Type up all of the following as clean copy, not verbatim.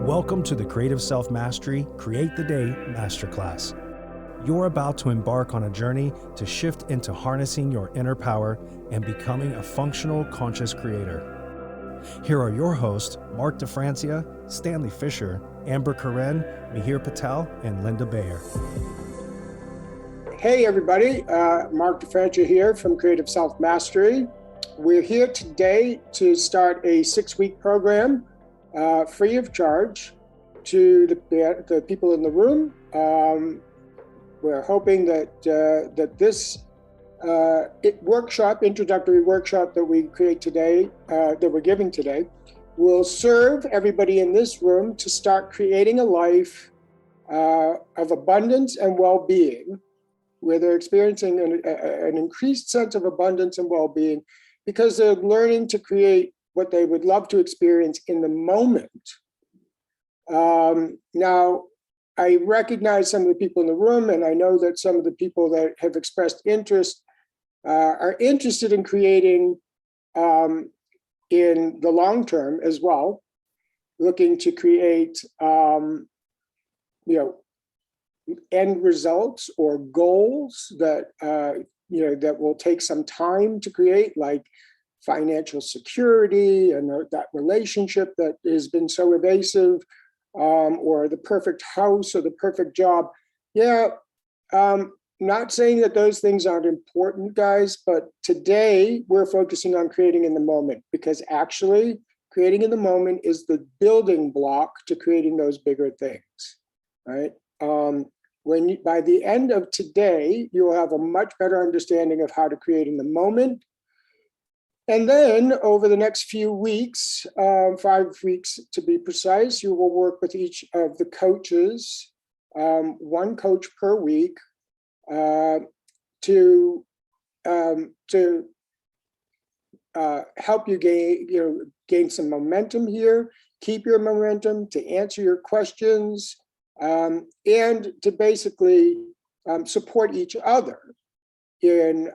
Welcome to the Creative Self-Mastery Create the Day Masterclass. You're about to embark on a journey to shift into harnessing your inner power and becoming a functional, conscious creator. Here are your hosts, Mark DeFrancia, Stanley Fisher, Amber Karen, Mihir Patel, and Linda Bayer. Hey everybody, Mark DeFrancia here from Creative Self-Mastery. We're here today to start a 6-week program free of charge to the people in the room. We're hoping that this introductory workshop that we create today, that we're giving today, will serve everybody in this room to start creating a life of abundance and well-being, where they're experiencing an increased sense of abundance and well-being because they're learning to create what they would love to experience in the moment. Now, I recognize some of the people in the room, and I know that some of the people that have expressed interest are interested in creating in the long term as well, looking to create, end results or goals that that will take some time to create, like financial security and that relationship that has been so evasive, or the perfect house or the perfect job. Not saying that those things aren't important, guys, but today we're focusing on creating in the moment, because actually creating in the moment is the building block to creating those bigger things, right? By the end of today, you will have a much better understanding of how to create in the moment. And then over the next few weeks, 5 weeks to be precise, you will work with each of the coaches, one coach per week, to help you gain some momentum here, keep your momentum, to answer your questions, and to basically support each other in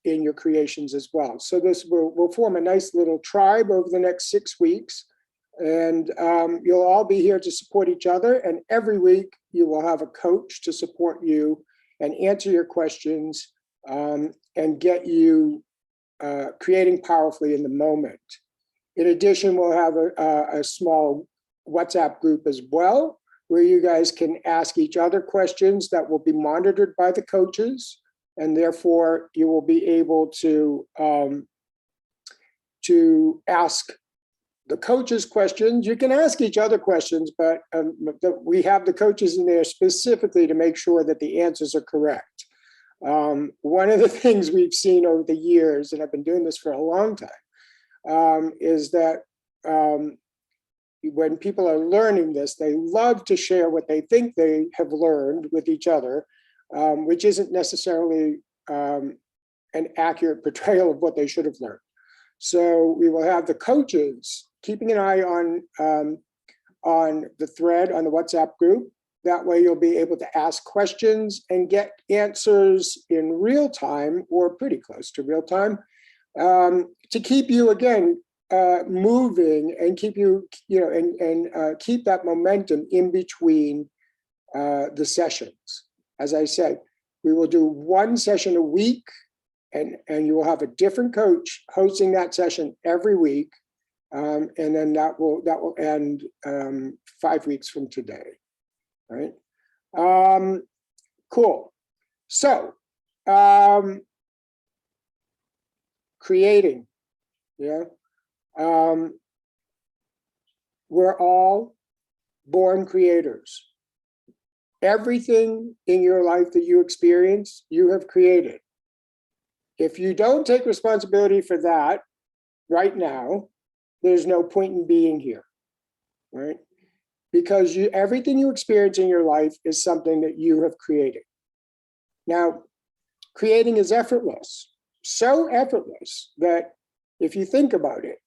your creations as well. So this will form a nice little tribe over the next 6 weeks, and you'll all be here to support each other. And every week you will have a coach to support you and answer your questions, and get you creating powerfully in the moment. In addition, we'll have a small WhatsApp group as well, where you guys can ask each other questions that will be monitored by the coaches, and therefore you will be able to ask the coaches questions. You can ask each other questions, but we have the coaches in there specifically to make sure that the answers are correct. One of the things we've seen over the years, and I've been doing this for a long time, is that when people are learning this, they love to share what they think they have learned with each other, which isn't necessarily an accurate portrayal of what they should have learned. So we will have the coaches keeping an eye on the thread on the WhatsApp group. That way you'll be able to ask questions and get answers in real time, or pretty close to real time, to keep you, again, moving and keep you, and keep that momentum in between the sessions. As I said, we will do one session a week, and you will have a different coach hosting that session every week, and then that will end 5 weeks from today. All right. Cool. So, creating, we're all born creators. Everything in your life that you experience, you have created. If you don't take responsibility for that right now, there's no point in being here, right? Because everything you experience in your life is something that you have created. Now, creating is effortless, so effortless that if you think about it,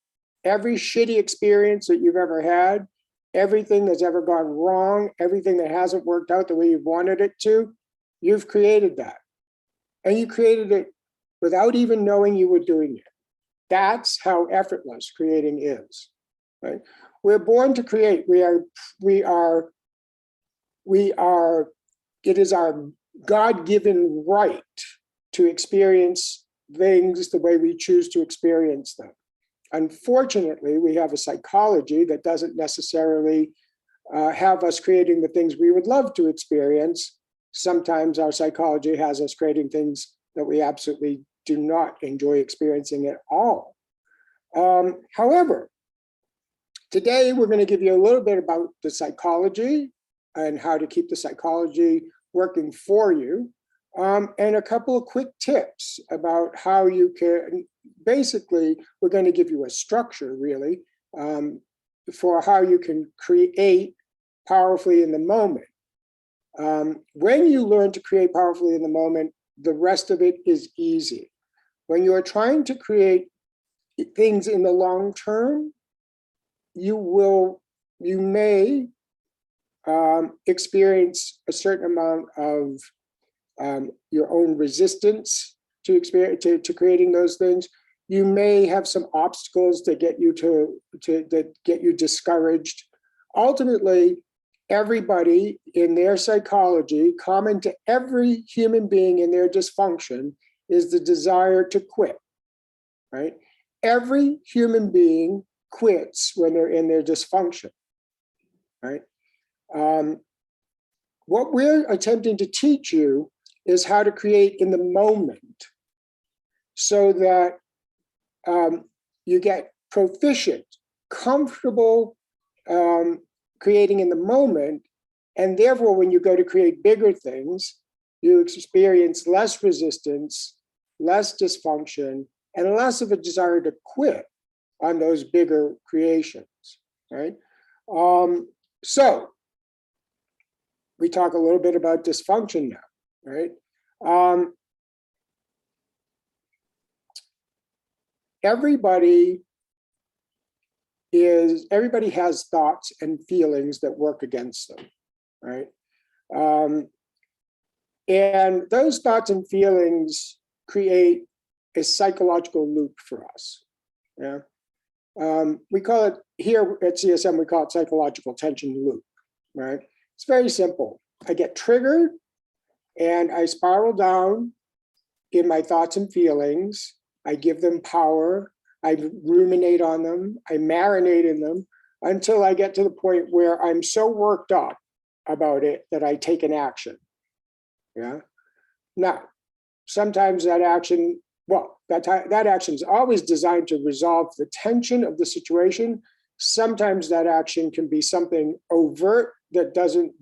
every shitty experience that you've ever had, everything that's ever gone wrong, everything that hasn't worked out the way you wanted it to, you've created that. And you created it without even knowing you were doing it. That's how effortless creating is, right? We're born to create. It is our God-given right to experience things the way we choose to experience them. Unfortunately, we have a psychology that doesn't necessarily have us creating the things we would love to experience. Sometimes our psychology has us creating things that we absolutely do not enjoy experiencing at all. However, today we're going to give you a little bit about the psychology and how to keep the psychology working for you, and a couple of quick tips about how you can, basically, we're going to give you a structure really for how you can create powerfully in the moment. When you learn to create powerfully in the moment, the rest of it is easy. When you are trying to create things in the long term, you may experience a certain amount of your own resistance to creating those things. You may have some obstacles that get you that get you discouraged. Ultimately, everybody in their psychology, common to every human being in their dysfunction, is the desire to quit, right? Every human being quits when they're in their dysfunction, right? What we're attempting to teach you is how to create in the moment so that you get proficient, comfortable creating in the moment, and therefore when you go to create bigger things, you experience less resistance, less dysfunction, and less of a desire to quit on those bigger creations, right? So we talk a little bit about dysfunction now, right? Everybody has thoughts and feelings that work against them, right? And those thoughts and feelings create a psychological loop for us. Yeah. We call it, here at CSM, we call it psychological tension loop, right? It's very simple. I get triggered and I spiral down in my thoughts and feelings. I give them power. I ruminate on them. I marinate in them until I get to the point where I'm so worked up about it that I take an action. Yeah. Now, sometimes that action, that action is always designed to resolve the tension of the situation. Sometimes that action can be something overt that doesn't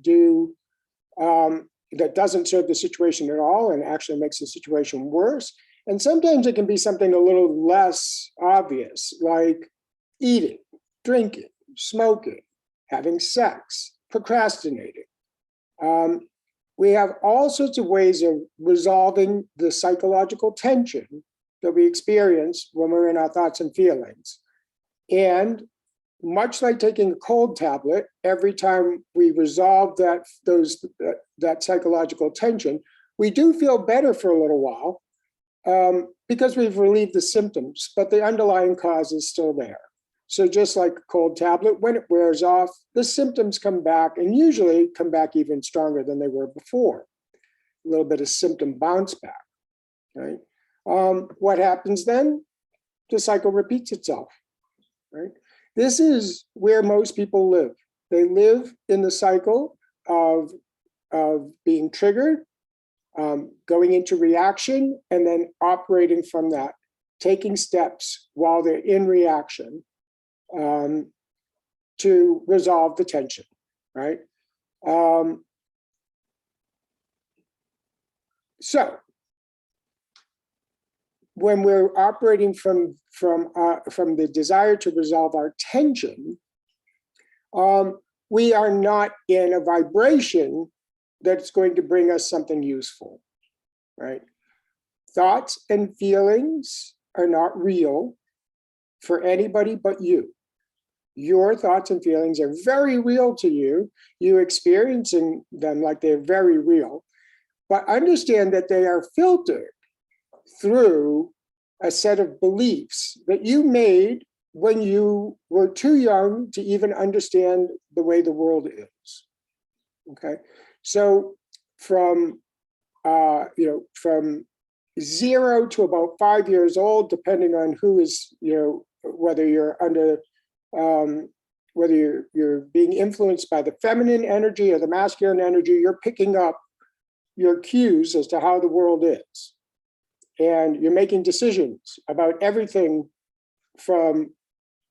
serve the situation at all and actually makes the situation worse. And sometimes it can be something a little less obvious, like eating, drinking, smoking, having sex, procrastinating. We have all sorts of ways of resolving the psychological tension that we experience when we're in our thoughts and feelings. And much like taking a cold tablet, every time we resolve that psychological tension, we do feel better for a little while because we've relieved the symptoms, but the underlying cause is still there. So just like a cold tablet, when it wears off, the symptoms come back and usually come back even stronger than they were before. A little bit of symptom bounce back, right? What happens then? The cycle repeats itself, right? This is where most people live. They live in the cycle of being triggered, going into reaction, and then operating from that, taking steps while they're in reaction to resolve the tension, right? So when we're operating from the desire to resolve our tension, we are not in a vibration that's going to bring us something useful, right? Thoughts and feelings are not real for anybody but you. Your thoughts and feelings are very real to you. You're experiencing them like they're very real, but understand that they are filtered through a set of beliefs that you made when you were too young to even understand the way the world is. Okay, so from from 0 to about 5 years old, depending on who is, whether you're under, whether you're being influenced by the feminine energy or the masculine energy, you're picking up your cues as to how the world is. And you're making decisions about everything from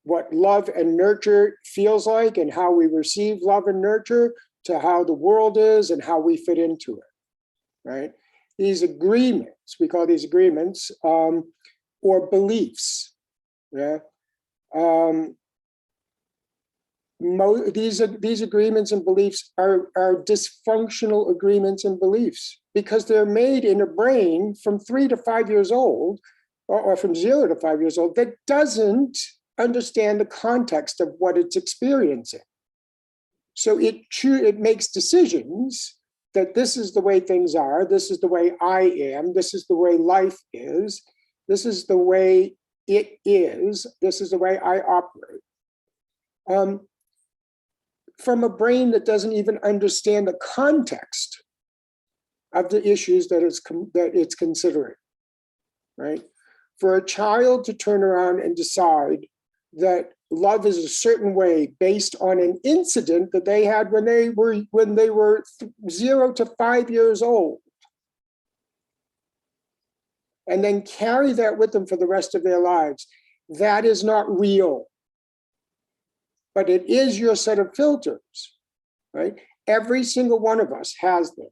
what love and nurture feels like and how we receive love and nurture to how the world is and how we fit into it, right? These agreements, we call these agreements, or beliefs, yeah? These agreements and beliefs are dysfunctional agreements and beliefs because they're made in a brain from 3 to 5 years old, or from 0 to 5 years old, that doesn't understand the context of what it's experiencing. So it makes decisions that this is the way things are, this is the way I am, this is the way life is, this is the way it is, this is the way I operate. From a brain that doesn't even understand the context of the issues that it's considering, right? For a child to turn around and decide that love is a certain way based on an incident that they had when they were 0 to 5 years old, and then carry that with them for the rest of their lives, that is not real. But it is your set of filters, right? Every single one of us has them,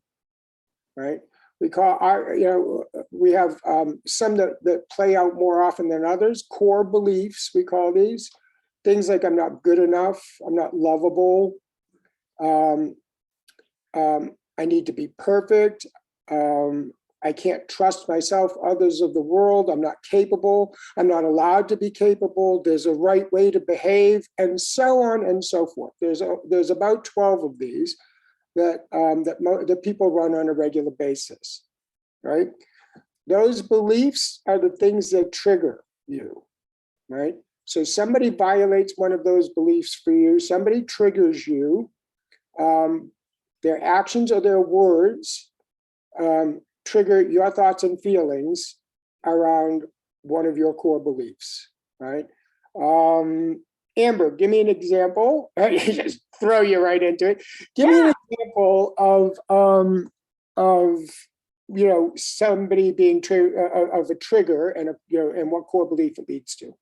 right? We have some that play out more often than others. Core beliefs, we call these. Things like I'm not good enough, I'm not lovable, I need to be perfect, I can't trust myself, others of the world, I'm not capable, I'm not allowed to be capable, there's a right way to behave, and so on and so forth. There's about 12 of these that people run on a regular basis, right? Those beliefs are the things that trigger you, right? So somebody violates one of those beliefs for you, somebody triggers you, their actions or their words trigger your thoughts and feelings around one of your core beliefs, right? Amber, give me an example. Just throw you right into it. Give me an example of somebody being of a trigger and what core belief it leads to.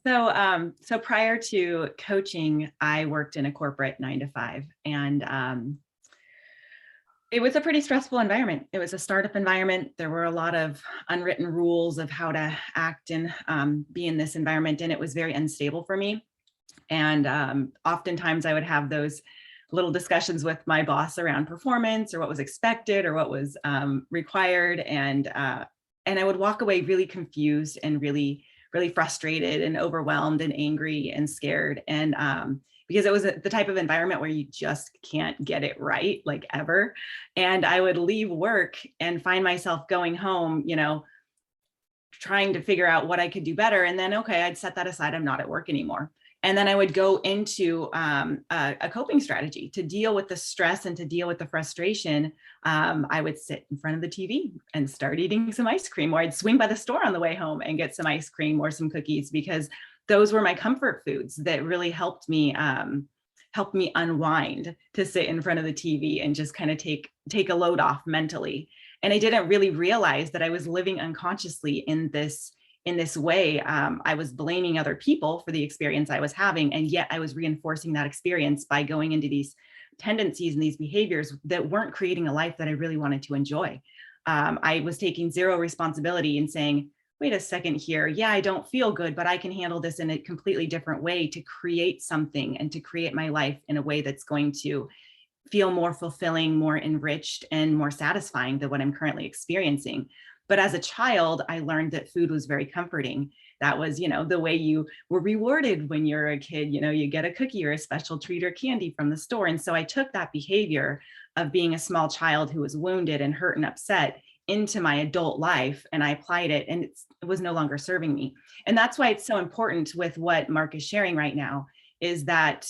So prior to coaching, I worked in a corporate 9 to 5, and it was a pretty stressful environment. It was a startup environment. There were a lot of unwritten rules of how to act and be in this environment, and it was very unstable for me. And oftentimes I would have those little discussions with my boss around performance or what was expected or what was required, and I would walk away really confused and really frustrated and overwhelmed and angry and scared. And because it was the type of environment where you just can't get it right, like ever. And I would leave work and find myself going home, trying to figure out what I could do better. And then, okay, I'd set that aside. I'm not at work anymore. And then I would go into a coping strategy to deal with the stress and to deal with the frustration. I would sit in front of the TV and start eating some ice cream, or I'd swing by the store on the way home and get some ice cream or some cookies, because those were my comfort foods that really helped me unwind, to sit in front of the TV and just kind of take a load off mentally. And I didn't really realize that I was living unconsciously in this way. I was blaming other people for the experience I was having, and yet I was reinforcing that experience by going into these tendencies and these behaviors that weren't creating a life that I really wanted to enjoy. I was taking zero responsibility and saying, wait a second here, yeah, I don't feel good, but I can handle this in a completely different way to create something and to create my life in a way that's going to feel more fulfilling, more enriched, and more satisfying than what I'm currently experiencing. But as a child, I learned that food was very comforting. That was, the way you were rewarded when you're a kid. You get a cookie or a special treat or candy from the store. And so I took that behavior of being a small child who was wounded and hurt and upset into my adult life and I applied it, and it was no longer serving me. And that's why it's so important with what Mark is sharing right now, is that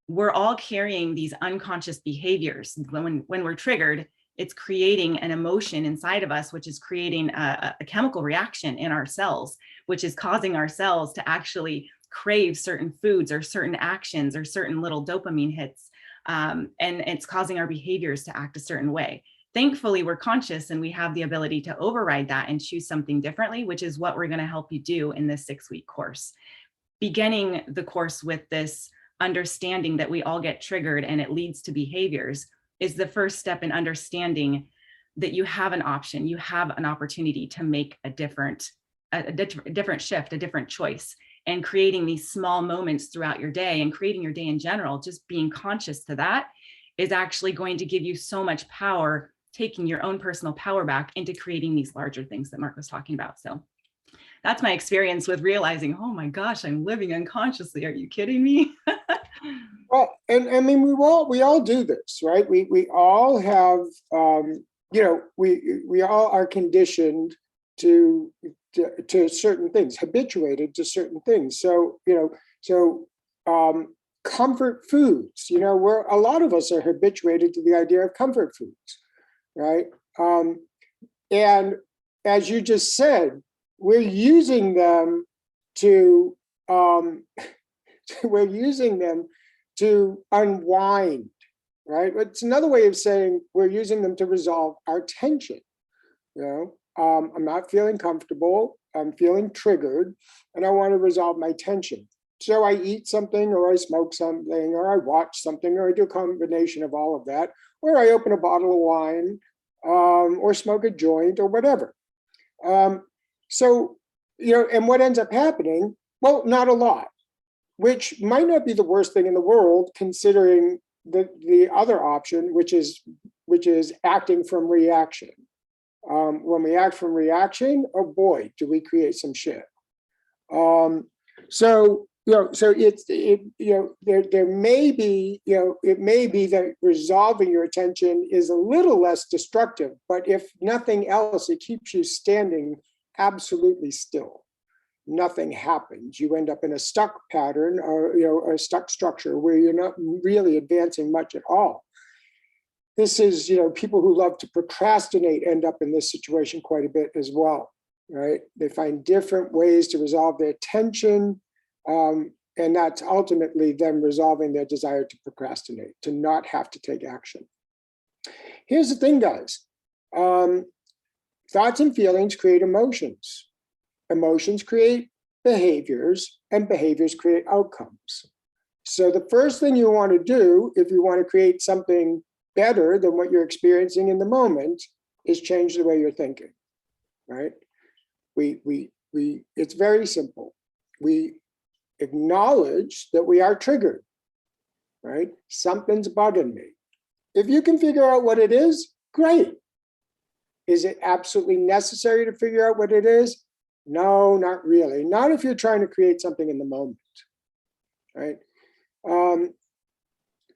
we're all carrying these unconscious behaviors. When we're triggered, it's creating an emotion inside of us, which is creating a chemical reaction in our cells, which is causing our cells to actually crave certain foods or certain actions or certain little dopamine hits. And it's causing our behaviors to act a certain way. Thankfully, we're conscious and we have the ability to override that and choose something differently, which is what we're going to help you do in this 6-week course. Beginning the course with this understanding that we all get triggered and it leads to behaviors is the first step in understanding that you have an option, you have an opportunity to make a different shift, a different choice. And creating these small moments throughout your day and creating your day in general, just being conscious to that is actually going to give you so much power, taking your own personal power back into creating these larger things that Mark was talking about. So that's my experience with realizing, oh my gosh, I'm living unconsciously. Are you kidding me? Well, and I mean, we all do this, right? We all have, we all are conditioned to certain things, habituated to certain things. So, comfort foods, a lot of us are habituated to the idea of comfort foods, right? And as you just said, we're using them to unwind, right? It's another way of saying we're using them to resolve our tension. I'm not feeling comfortable, I'm feeling triggered, and I want to resolve my tension. So I eat something, or I smoke something, or I watch something, or I do a combination of all of that, or I open a bottle of wine, or smoke a joint, or whatever. And what ends up happening? Well, not a lot, which might not be the worst thing in the world, considering the other option, which is acting from reaction. When we act from reaction, oh boy, do we create some shit. So there may be, it may be that resolving your attention is a little less destructive, but if nothing else, it keeps you standing absolutely still. Nothing happens. You end up in a stuck pattern, or a stuck structure where you're not really advancing much at all. This is, people who love to procrastinate end up in this situation quite a bit as well, right? They find different ways to resolve their tension, and that's ultimately them resolving their desire to procrastinate, to not have to take action. Here's the thing, guys. Thoughts and feelings create emotions. Emotions create behaviors, and behaviors create outcomes. So the first thing you want to do, if you want to create something better than what you're experiencing in the moment, is change the way you're thinking, right? It's very simple. We acknowledge that we are triggered, right? Something's bugging me. If you can figure out what it is, great. Is it absolutely necessary to figure out what it is? No, not really. Not if you're trying to create something in the moment, right?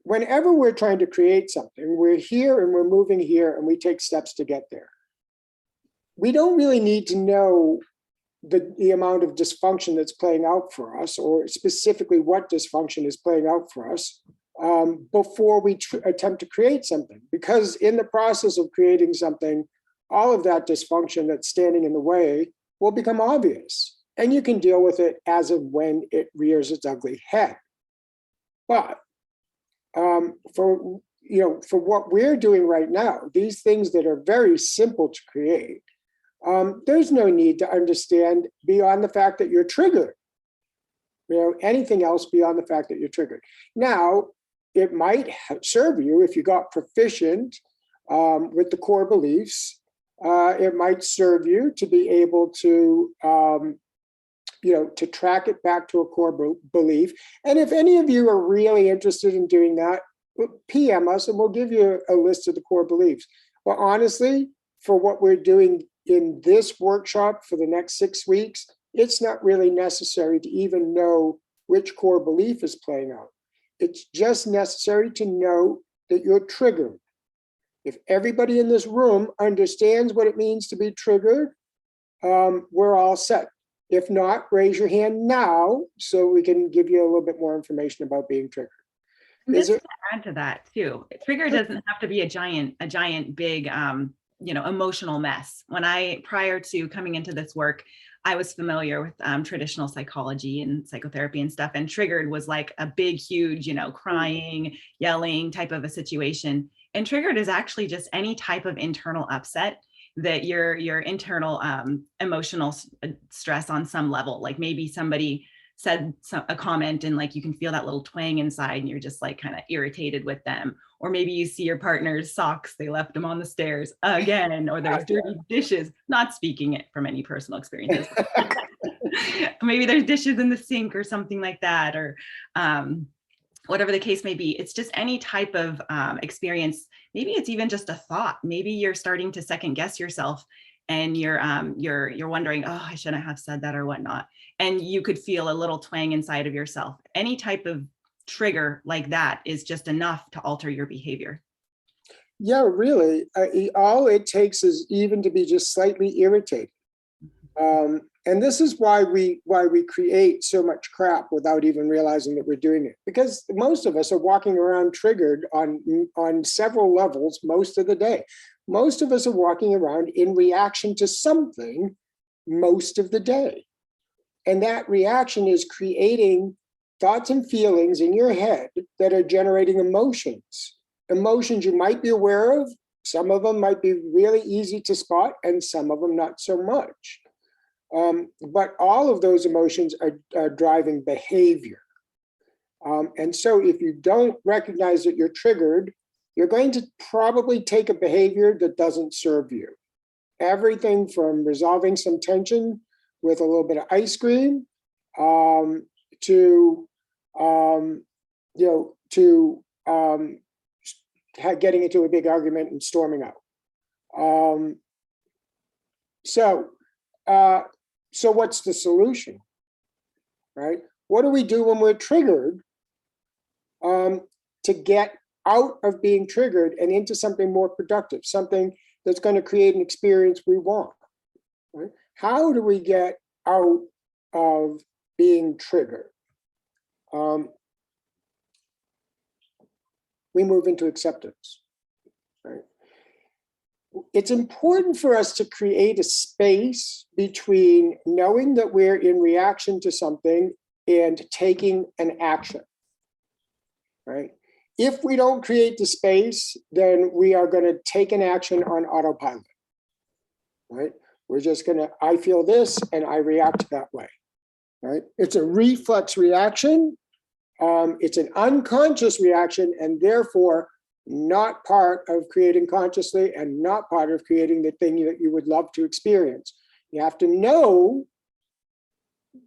Whenever we're trying to create something, we're here and we're moving here and we take steps to get there. We don't really need to know the amount of dysfunction that's playing out for us, or specifically what dysfunction is playing out for us, before we attempt to create something. Because in the process of creating something, all of that dysfunction that's standing in the way will become obvious. And you can deal with it as of when it rears its ugly head. But for what we're doing right now, these things that are very simple to create, there's no need to understand beyond the fact that you're triggered. Anything else beyond the fact that you're triggered. Now, it might serve you if you got proficient with the core beliefs. It might serve you to be able to to track it back to a core belief. And if any of you are really interested in doing that, PM us and we'll give you a list of the core beliefs. But honestly, for what we're doing in this workshop for the next 6 weeks, it's not really necessary to even know which core belief is playing out. It's just necessary to know that you're triggered. If everybody in this room understands what it means to be triggered, we're all set. If not, raise your hand now so we can give you a little bit more information about being triggered. Just to add to that too, trigger doesn't have to be a giant big, emotional mess. Prior to coming into this work, I was familiar with traditional psychology and psychotherapy and stuff, and triggered was like a big, huge, crying, yelling type of a situation. And triggered is actually just any type of internal upset that your internal emotional stress on some level, like maybe somebody said a comment and like you can feel that little twang inside and you're just like kind of irritated with them. Or maybe you see your partner's socks, they left them on the stairs again, or there's dirty dishes, not speaking it from any personal experiences. Maybe there's dishes in the sink or something like that, or whatever the case may be. It's just any type of experience. Maybe it's even just a thought. Maybe you're starting to second guess yourself and you're wondering, oh, I shouldn't have said that or whatnot. And you could feel a little twang inside of yourself. Any type of trigger like that is just enough to alter your behavior. Yeah, really. All it takes is even to be just slightly irritated. And this is why we create so much crap without even realizing that we're doing it. Because most of us are walking around triggered on several levels most of the day. Most of us are walking around in reaction to something most of the day. And that reaction is creating thoughts and feelings in your head that are generating emotions. Emotions you might be aware of. Some of them might be really easy to spot and some of them not so much. But all of those emotions are driving behavior. And so if you don't recognize that you're triggered, you're going to probably take a behavior that doesn't serve you. Everything from resolving some tension with a little bit of ice cream to getting into a big argument and storming out. So what's the solution, right? What do we do when we're triggered to get out of being triggered and into something more productive, something that's going to create an experience we want, right? How do we get out of being triggered? We move into acceptance, right? It's important for us to create a space between knowing that we're in reaction to something and taking an action, right? If we don't create the space, then we are going to take an action on autopilot, right? We're just going to, I feel this and I react that way, right? It's a reflex reaction. It's an unconscious reaction and therefore not part of creating consciously and not part of creating the thing that you would love to experience. You have to know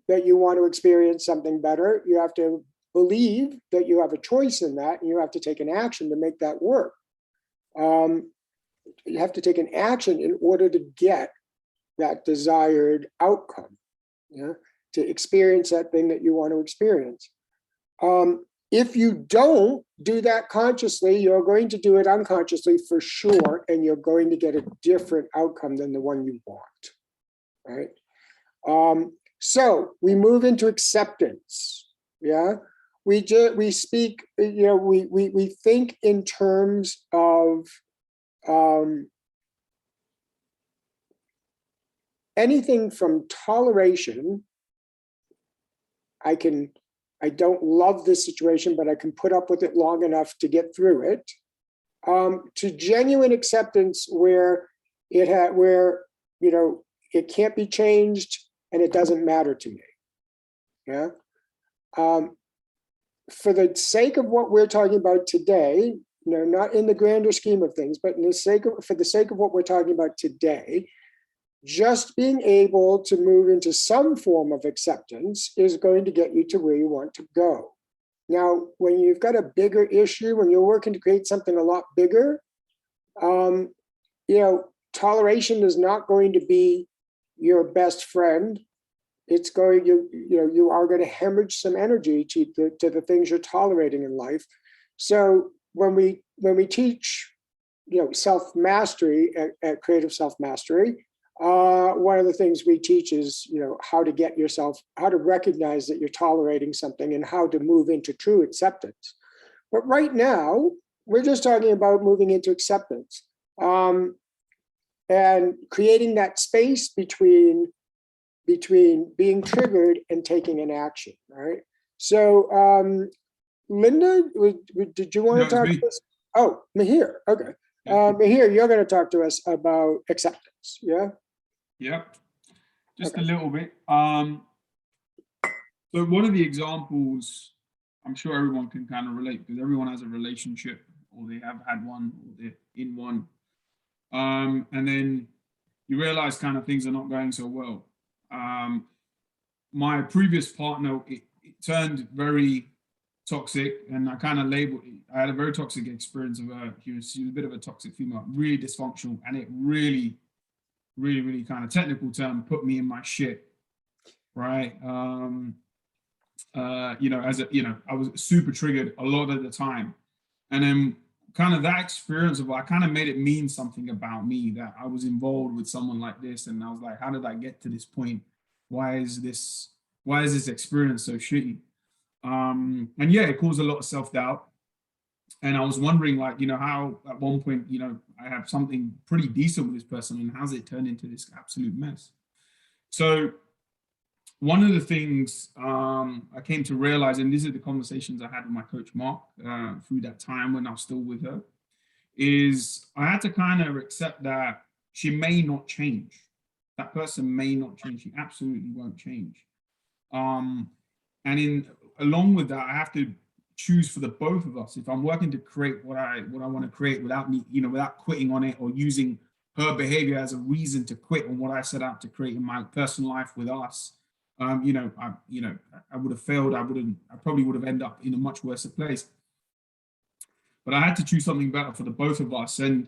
that you want to experience something better. You have to believe that you have a choice in that and you have to take an action to make that work. You have to take an action in order to get that desired outcome, yeah, to experience that thing that you want to experience. If you don't do that consciously, you're going to do it unconsciously for sure, and you're going to get a different outcome than the one you want, right? So we move into acceptance, yeah? We speak, we think in terms of anything from toleration. I don't love this situation, but I can put up with it long enough to get through it, to genuine acceptance where it can't be changed and it doesn't matter to me. Yeah. For the sake of what we're talking about today, not in the grander scheme of things, but for the sake of what we're talking about today, just being able to move into some form of acceptance is going to get you to where you want to go. Now, when you've got a bigger issue, when you're working to create something a lot bigger, toleration is not going to be your best friend. It's going, you are going to hemorrhage some energy to the things you're tolerating in life. So when we teach self-mastery at Creative Self-Mastery, one of the things we teach is, how to recognize that you're tolerating something and how to move into true acceptance. But right now, we're just talking about moving into acceptance, and creating that space between being triggered and taking an action, right? So, Linda, did you want to talk to us? Oh, Mahir, okay. Mahir, you're going to talk to us about acceptance, yeah? Yep, just Okay. a little bit. So one of the examples, I'm sure everyone can kind of relate, because everyone has a relationship, or they have had one, or they're in one. And then you realize kind of things are not going so well. My previous partner, it turned very toxic, and I kind of labeled it. I had a very toxic experience of her. She was a bit of a toxic female, really dysfunctional, and it really kind of technical term, put me in my shit, right? I was super triggered a lot of the time. And then kind of that experience I kind of made it mean something about me, that I was involved with someone like this. And I was like, how did I get to this point? Why is this experience so shitty? And yeah, it caused a lot of self-doubt. And I was wondering, how at one point, I have something pretty decent with this person, and how's it turned into this absolute mess? So one of the things I came to realize, and these are the conversations I had with my coach, Mark, through that time when I was still with her, is I had to kind of accept that she may not change. That person may not change. She absolutely won't change. And along with that, I have to choose for the both of us. If I'm working to create what I want to create without me, without quitting on it, or using her behavior as a reason to quit on what I set out to create in my personal life with us, I would have failed. I probably would have ended up in a much worse place. But I had to choose something better for the both of us. And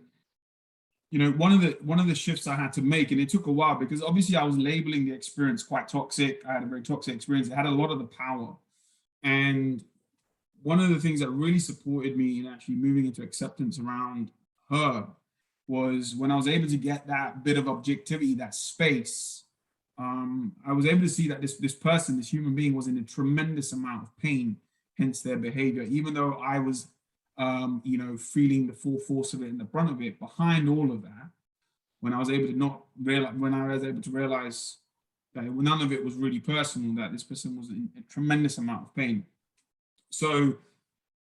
one of the shifts I had to make, and it took a while, because obviously I was labeling the experience quite toxic. I had a very toxic experience. It had a lot of the power. And one of the things that really supported me in actually moving into acceptance around her was when I was able to get that bit of objectivity, that space. I was able to see that this person, this human being, was in a tremendous amount of pain, hence their behavior. Even though I was, feeling the full force of it and the brunt of it, behind all of that, when I was able to realize that none of it was really personal, that this person was in a tremendous amount of pain. So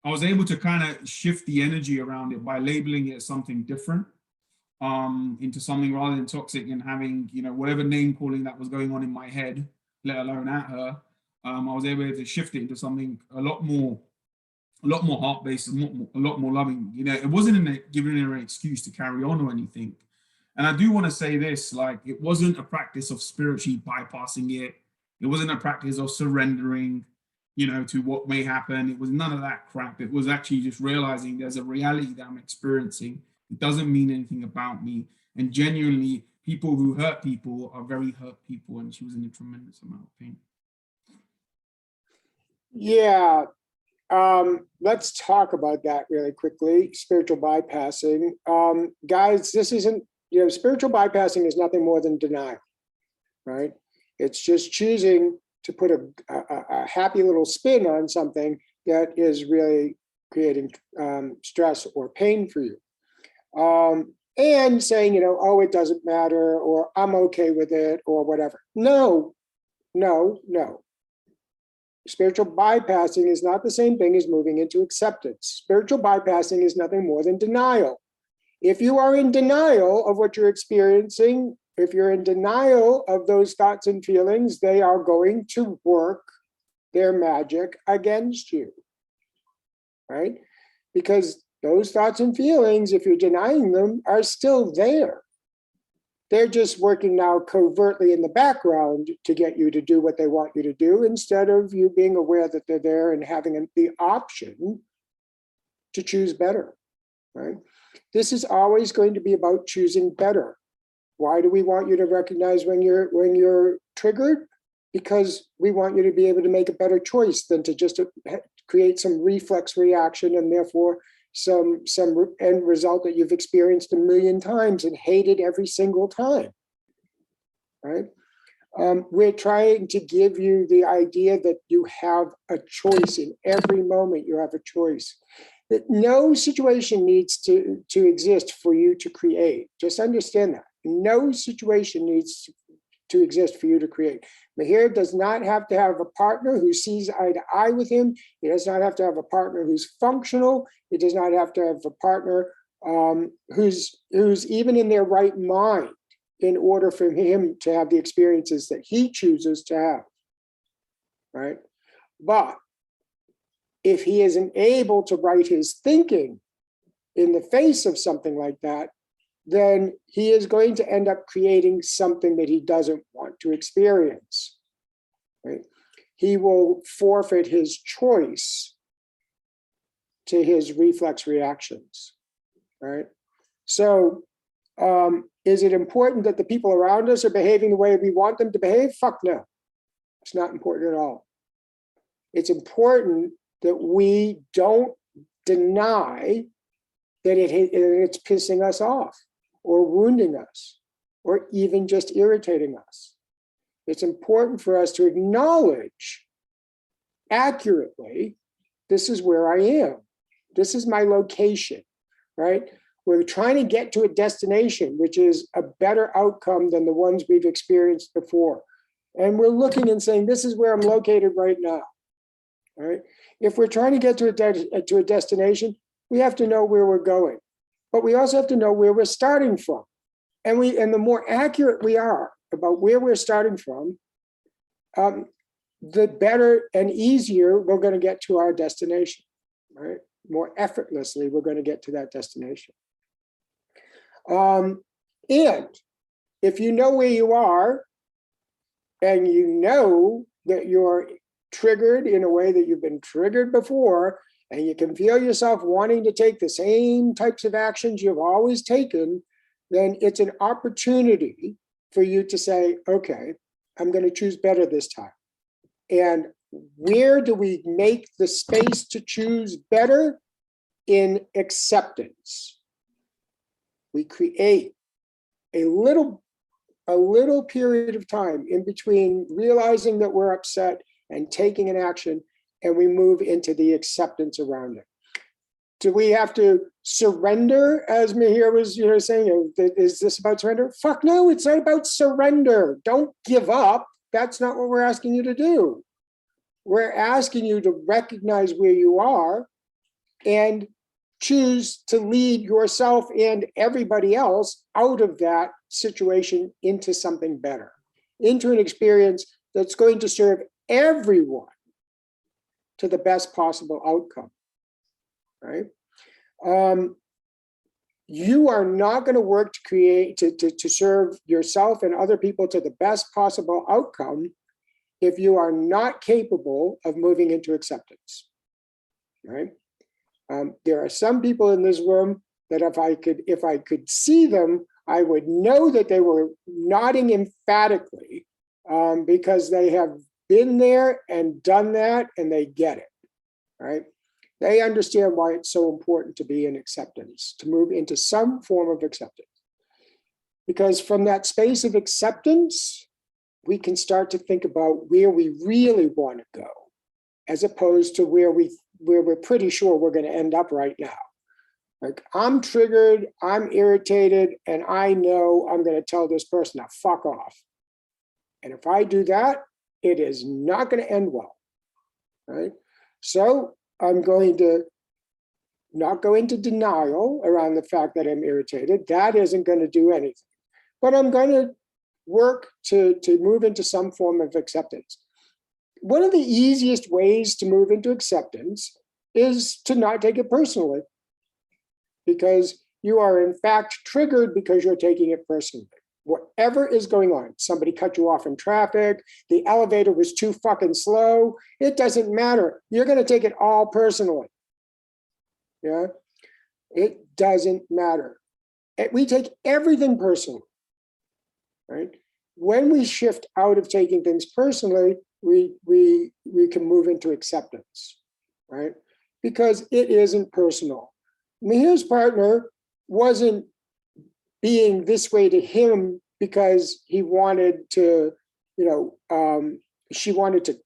I was able to kind of shift the energy around it by labeling it as something different, into something rather than toxic, and having, whatever name calling that was going on in my head, let alone at her, I was able to shift it into something a lot more heart-based, a lot more loving. It wasn't giving her an excuse to carry on or anything. And I do want to say this, it wasn't a practice of spiritually bypassing it. It wasn't a practice of surrendering, to what may happen. It was none of that crap. It was actually just realizing there's a reality that I'm experiencing. It doesn't mean anything about me. And genuinely, people who hurt people are very hurt people. And she was in a tremendous amount of pain. Yeah. Let's talk about that really quickly. Spiritual bypassing. Guys, this isn't, spiritual bypassing is nothing more than denial, right? It's just choosing to put a happy little spin on something that is really creating stress or pain for you. And saying, oh, it doesn't matter, or I'm okay with it, or whatever. No. Spiritual bypassing is not the same thing as moving into acceptance. Spiritual bypassing is nothing more than denial. If you are in denial of what you're experiencing, if you're in denial of those thoughts and feelings, they are going to work their magic against you, right? Because those thoughts and feelings, if you're denying them, are still there. They're just working now covertly in the background to get you to do what they want you to do, instead of you being aware that they're there and having the option to choose better, right? This is always going to be about choosing better. Why do we want you to recognize when you're triggered? Because we want you to be able to make a better choice than to just create some reflex reaction and therefore some end result that you've experienced a million times and hated every single time, right? We're trying to give you the idea that you have a choice in every moment. You have a choice. That no situation needs to exist for you to create. Just understand that. No situation needs to exist for you to create. Mahir does not have to have a partner who sees eye to eye with him. He does not have to have a partner who's functional. He does not have to have a partner who's even in their right mind in order for him to have the experiences that he chooses to have, right? But if he isn't able to write his thinking in the face of something like that, then he is going to end up creating something that he doesn't want to experience, right? He will forfeit his choice to his reflex reactions, right? So is it important that the people around us are behaving the way we want them to behave? Fuck no. It's not important at all. It's important that we don't deny that it's pissing us off or wounding us or even just irritating us. It's important for us to acknowledge accurately, this is where I am. This is my location, right? We're trying to get to a destination, which is a better outcome than the ones we've experienced before. And we're looking and saying, this is where I'm located right now, right? If we're trying to get to a destination, we have to know where we're going, but we also have to know where we're starting from. And the more accurate we are about where we're starting from, the better and easier we're going to get to our destination, right? More effortlessly, we're going to get to that destination. And if you know where you are, and you know that you're triggered in a way that you've been triggered before, and you can feel yourself wanting to take the same types of actions you've always taken, then it's an opportunity for you to say, okay, I'm going to choose better this time. And where do we make the space to choose better? In acceptance. We create a little period of time in between realizing that we're upset and taking an action, and we move into the acceptance around it. Do we have to surrender, as Mahir was saying, is this about surrender? Fuck no, it's not about surrender. Don't give up. That's not what we're asking you to do. We're asking you to recognize where you are and choose to lead yourself and everybody else out of that situation into something better, into an experience that's going to serve everyone to the best possible outcome, right? You are not going to work to create, to serve yourself and other people to the best possible outcome if you are not capable of moving into acceptance, right? There are some people in this room that if I could see them, I would know that they were nodding emphatically because they have been there and done that and they get it, right? They understand why it's so important to be in acceptance, to move into some form of acceptance. Because from that space of acceptance, we can start to think about where we really want to go, as opposed to where we're pretty sure we're going to end up right now. Like, I'm triggered, I'm irritated, and I know I'm going to tell this person to fuck off. And if I do that, it is not going to end well, right? So I'm going to not go into denial around the fact that I'm irritated. That isn't going to do anything. But I'm going to work to move into some form of acceptance. One of the easiest ways to move into acceptance is to not take it personally, because you are in fact triggered because you're taking it personally. Whatever is going on, somebody cut you off in traffic, the elevator was too fucking slow, it doesn't matter. You're going to take it all personally. Yeah, it doesn't matter. We take everything personally, right? When we shift out of taking things personally, we can move into acceptance, right? Because it isn't personal. Mihir's partner wasn't being this way to him because he wanted to, she wanted to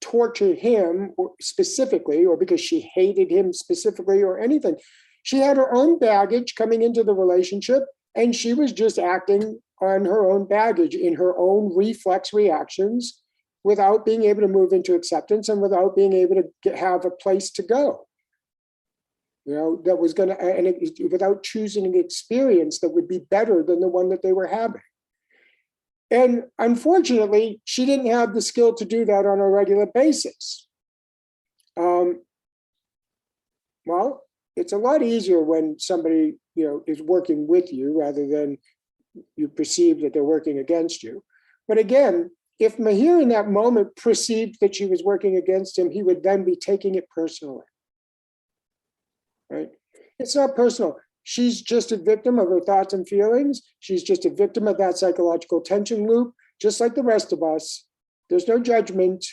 torture him specifically, or because she hated him specifically, or anything. She had her own baggage coming into the relationship, and she was just acting on her own baggage in her own reflex reactions without being able to move into acceptance and without being able to have a place to go. That was going to, and without choosing an experience that would be better than the one that they were having. And unfortunately, she didn't have the skill to do that on a regular basis. Well, it's a lot easier when somebody, is working with you rather than you perceive that they're working against you. But again, if Mihir in that moment perceived that she was working against him, he would then be taking it personally. Right? It's not personal. She's just a victim of her thoughts and feelings. She's just a victim of that psychological tension loop, just like the rest of us. There's no judgment.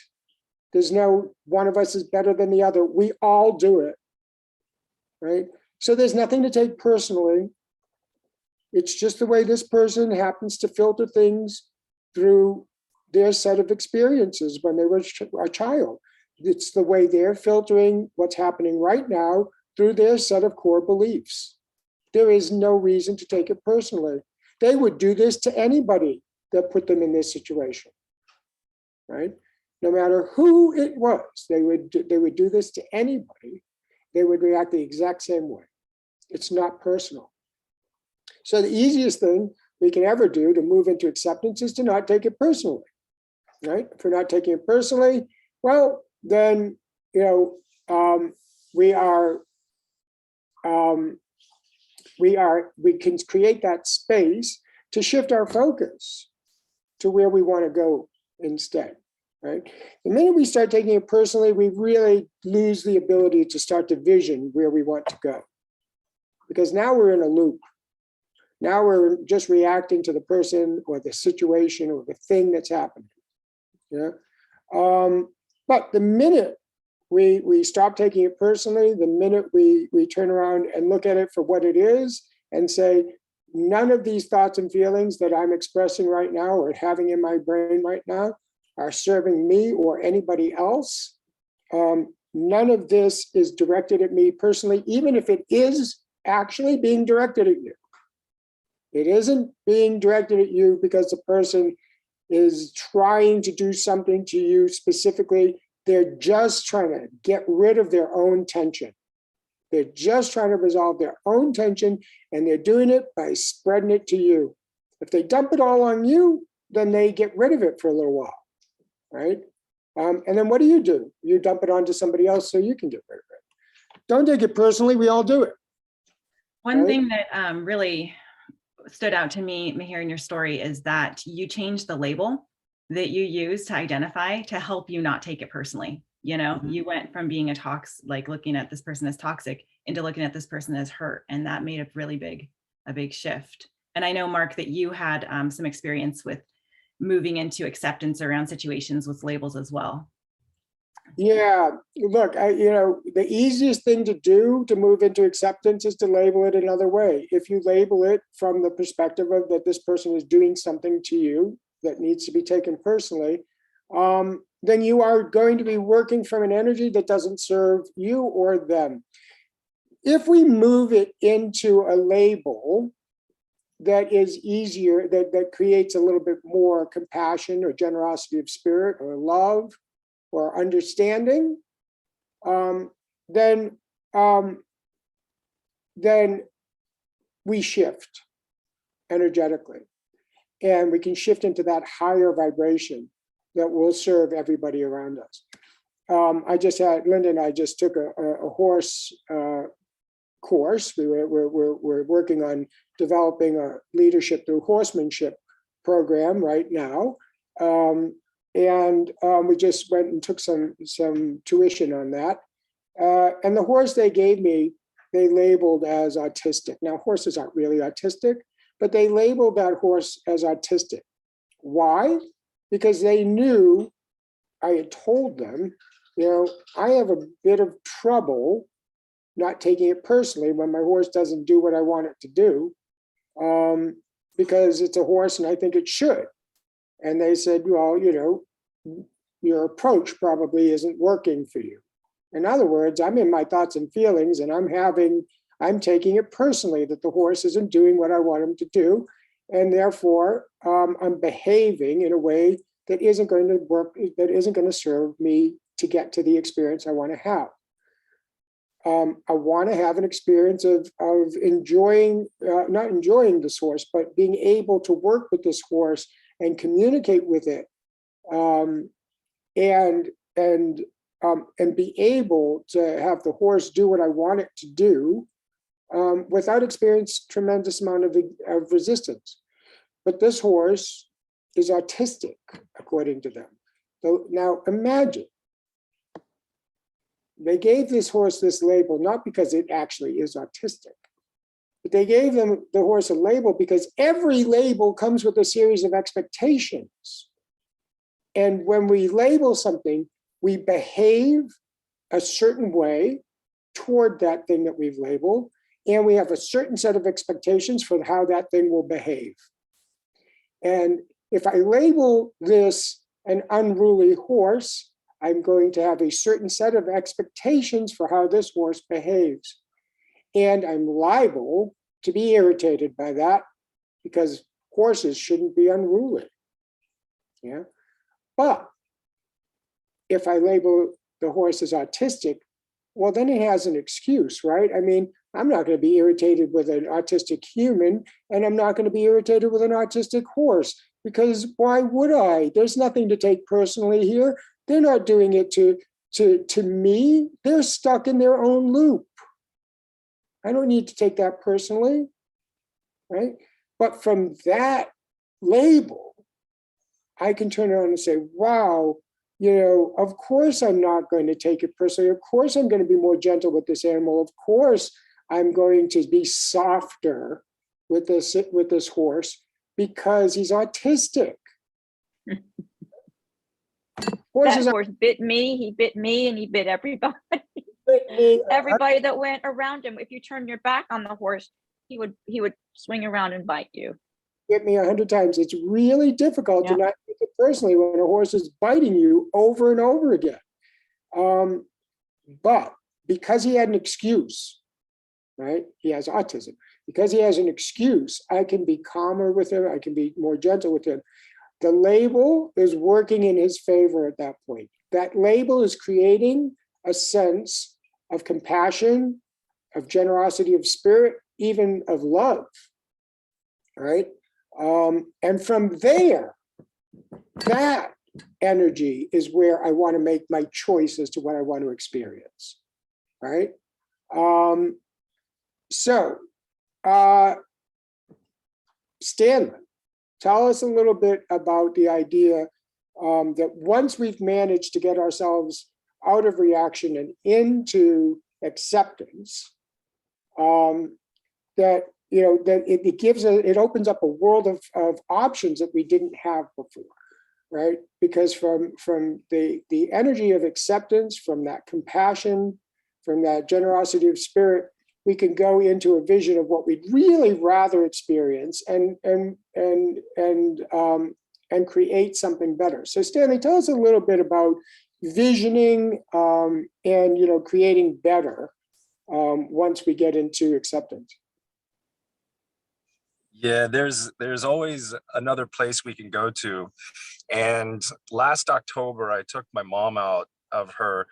There's no one of us is better than the other. We all do it, right? So there's nothing to take personally. It's just the way this person happens to filter things through their set of experiences when they were a child. It's the way they're filtering what's happening right now through their set of core beliefs. There is no reason to take it personally. They would do this to anybody that put them in this situation, right? No matter who it was, they would do this to anybody. They would react the exact same way. It's not personal. So the easiest thing we can ever do to move into acceptance is to not take it personally, right? If we're not taking it personally, well, then, we can create that space to shift our focus to where we want to go instead, right? The minute we start taking it personally, we really lose the ability to start to vision where we want to go. Because now we're in a loop. Now we're just reacting to the person or the situation or the thing that's happening. Yeah. But the minute we stop taking it personally, the minute we turn around and look at it for what it is and say, none of these thoughts and feelings that I'm expressing right now or having in my brain right now are serving me or anybody else. None of this is directed at me personally, even if it is actually being directed at you. It isn't being directed at you because the person is trying to do something to you specifically. They're just trying to get rid of their own tension. They're just trying to resolve their own tension, and they're doing it by spreading it to you. If they dump it all on you, then they get rid of it for a little while, right? And then what do? You dump it onto somebody else so you can get rid of it. Don't take it personally. We all do it. One thing that really stood out to me, Mihir, in your story is that you changed the label that you use to identify to help you not take it personally. You went from being looking at this person as toxic into looking at this person as hurt. And that made a really big shift. And I know, Mark, that you had some experience with moving into acceptance around situations with labels as well. Yeah, look, the easiest thing to do to move into acceptance is to label it another way. If you label it from the perspective of that this person is doing something to you that needs to be taken personally, then you are going to be working from an energy that doesn't serve you or them. If we move it into a label that is easier, that creates a little bit more compassion or generosity of spirit or love or understanding, then we shift energetically. And we can shift into that higher vibration that will serve everybody around us. Linda and I just took a horse course. We're working on developing a leadership through horsemanship program right now. And we just went and took some tuition on that. And the horse they gave me, they labeled as autistic. Now, horses aren't really autistic, but they labeled that horse as autistic. Why? Because they knew, I had told them, I have a bit of trouble not taking it personally when my horse doesn't do what I want it to do, because it's a horse and I think it should. And they said, well, your approach probably isn't working for you. In other words, I'm in my thoughts and feelings, and I'm taking it personally that the horse isn't doing what I want him to do. And therefore, I'm behaving in a way that isn't going to work, that isn't going to serve me to get to the experience I want to have. I want to have an experience of enjoying, not enjoying this horse, but being able to work with this horse and communicate with it, and be able to have the horse do what I want it to do, without experiencing tremendous amount of resistance. But this horse is autistic, according to them. So now imagine, they gave this horse this label, not because it actually is autistic, but they gave the horse a label because every label comes with a series of expectations. And when we label something, we behave a certain way toward that thing that we've labeled, and we have a certain set of expectations for how that thing will behave. And if I label this an unruly horse, I'm going to have a certain set of expectations for how this horse behaves. And I'm liable to be irritated by that because horses shouldn't be unruly. Yeah. But if I label the horse as autistic, well, then it has an excuse, right? I mean, I'm not going to be irritated with an autistic human, and I'm not going to be irritated with an autistic horse, because why would I? There's nothing to take personally here. They're not doing it to me. They're stuck in their own loop. I don't need to take that personally, right? But from that label, I can turn around and say, wow, of course I'm not going to take it personally. Of course I'm going to be more gentle with this animal. Of course I'm going to be softer with this horse because he's autistic. That horse bit me, he bit me, and he bit everybody. Everybody that went around him. If you turn your back on the horse, he would swing around and bite you. Bit me 100 times. It's really difficult to not take it personally when a horse is biting you over and over again. But because he had an excuse, right? He has autism. Because he has an excuse, I can be calmer with him. I can be more gentle with him. The label is working in his favor at that point. That label is creating a sense of compassion, of generosity of spirit, even of love, right? And from there, that energy is where I want to make my choice as to what I want to experience, right? Stanley, tell us a little bit about the idea that once we've managed to get ourselves out of reaction and into acceptance, that it opens up a world of options that we didn't have before, right? Because from the energy of acceptance, from that compassion, from that generosity of spirit, we can go into a vision of what we'd really rather experience and create something better. So Stanley, tell us a little bit about visioning and creating better once we get into acceptance. Yeah, there's always another place we can go to. And last October, I took my mom out of her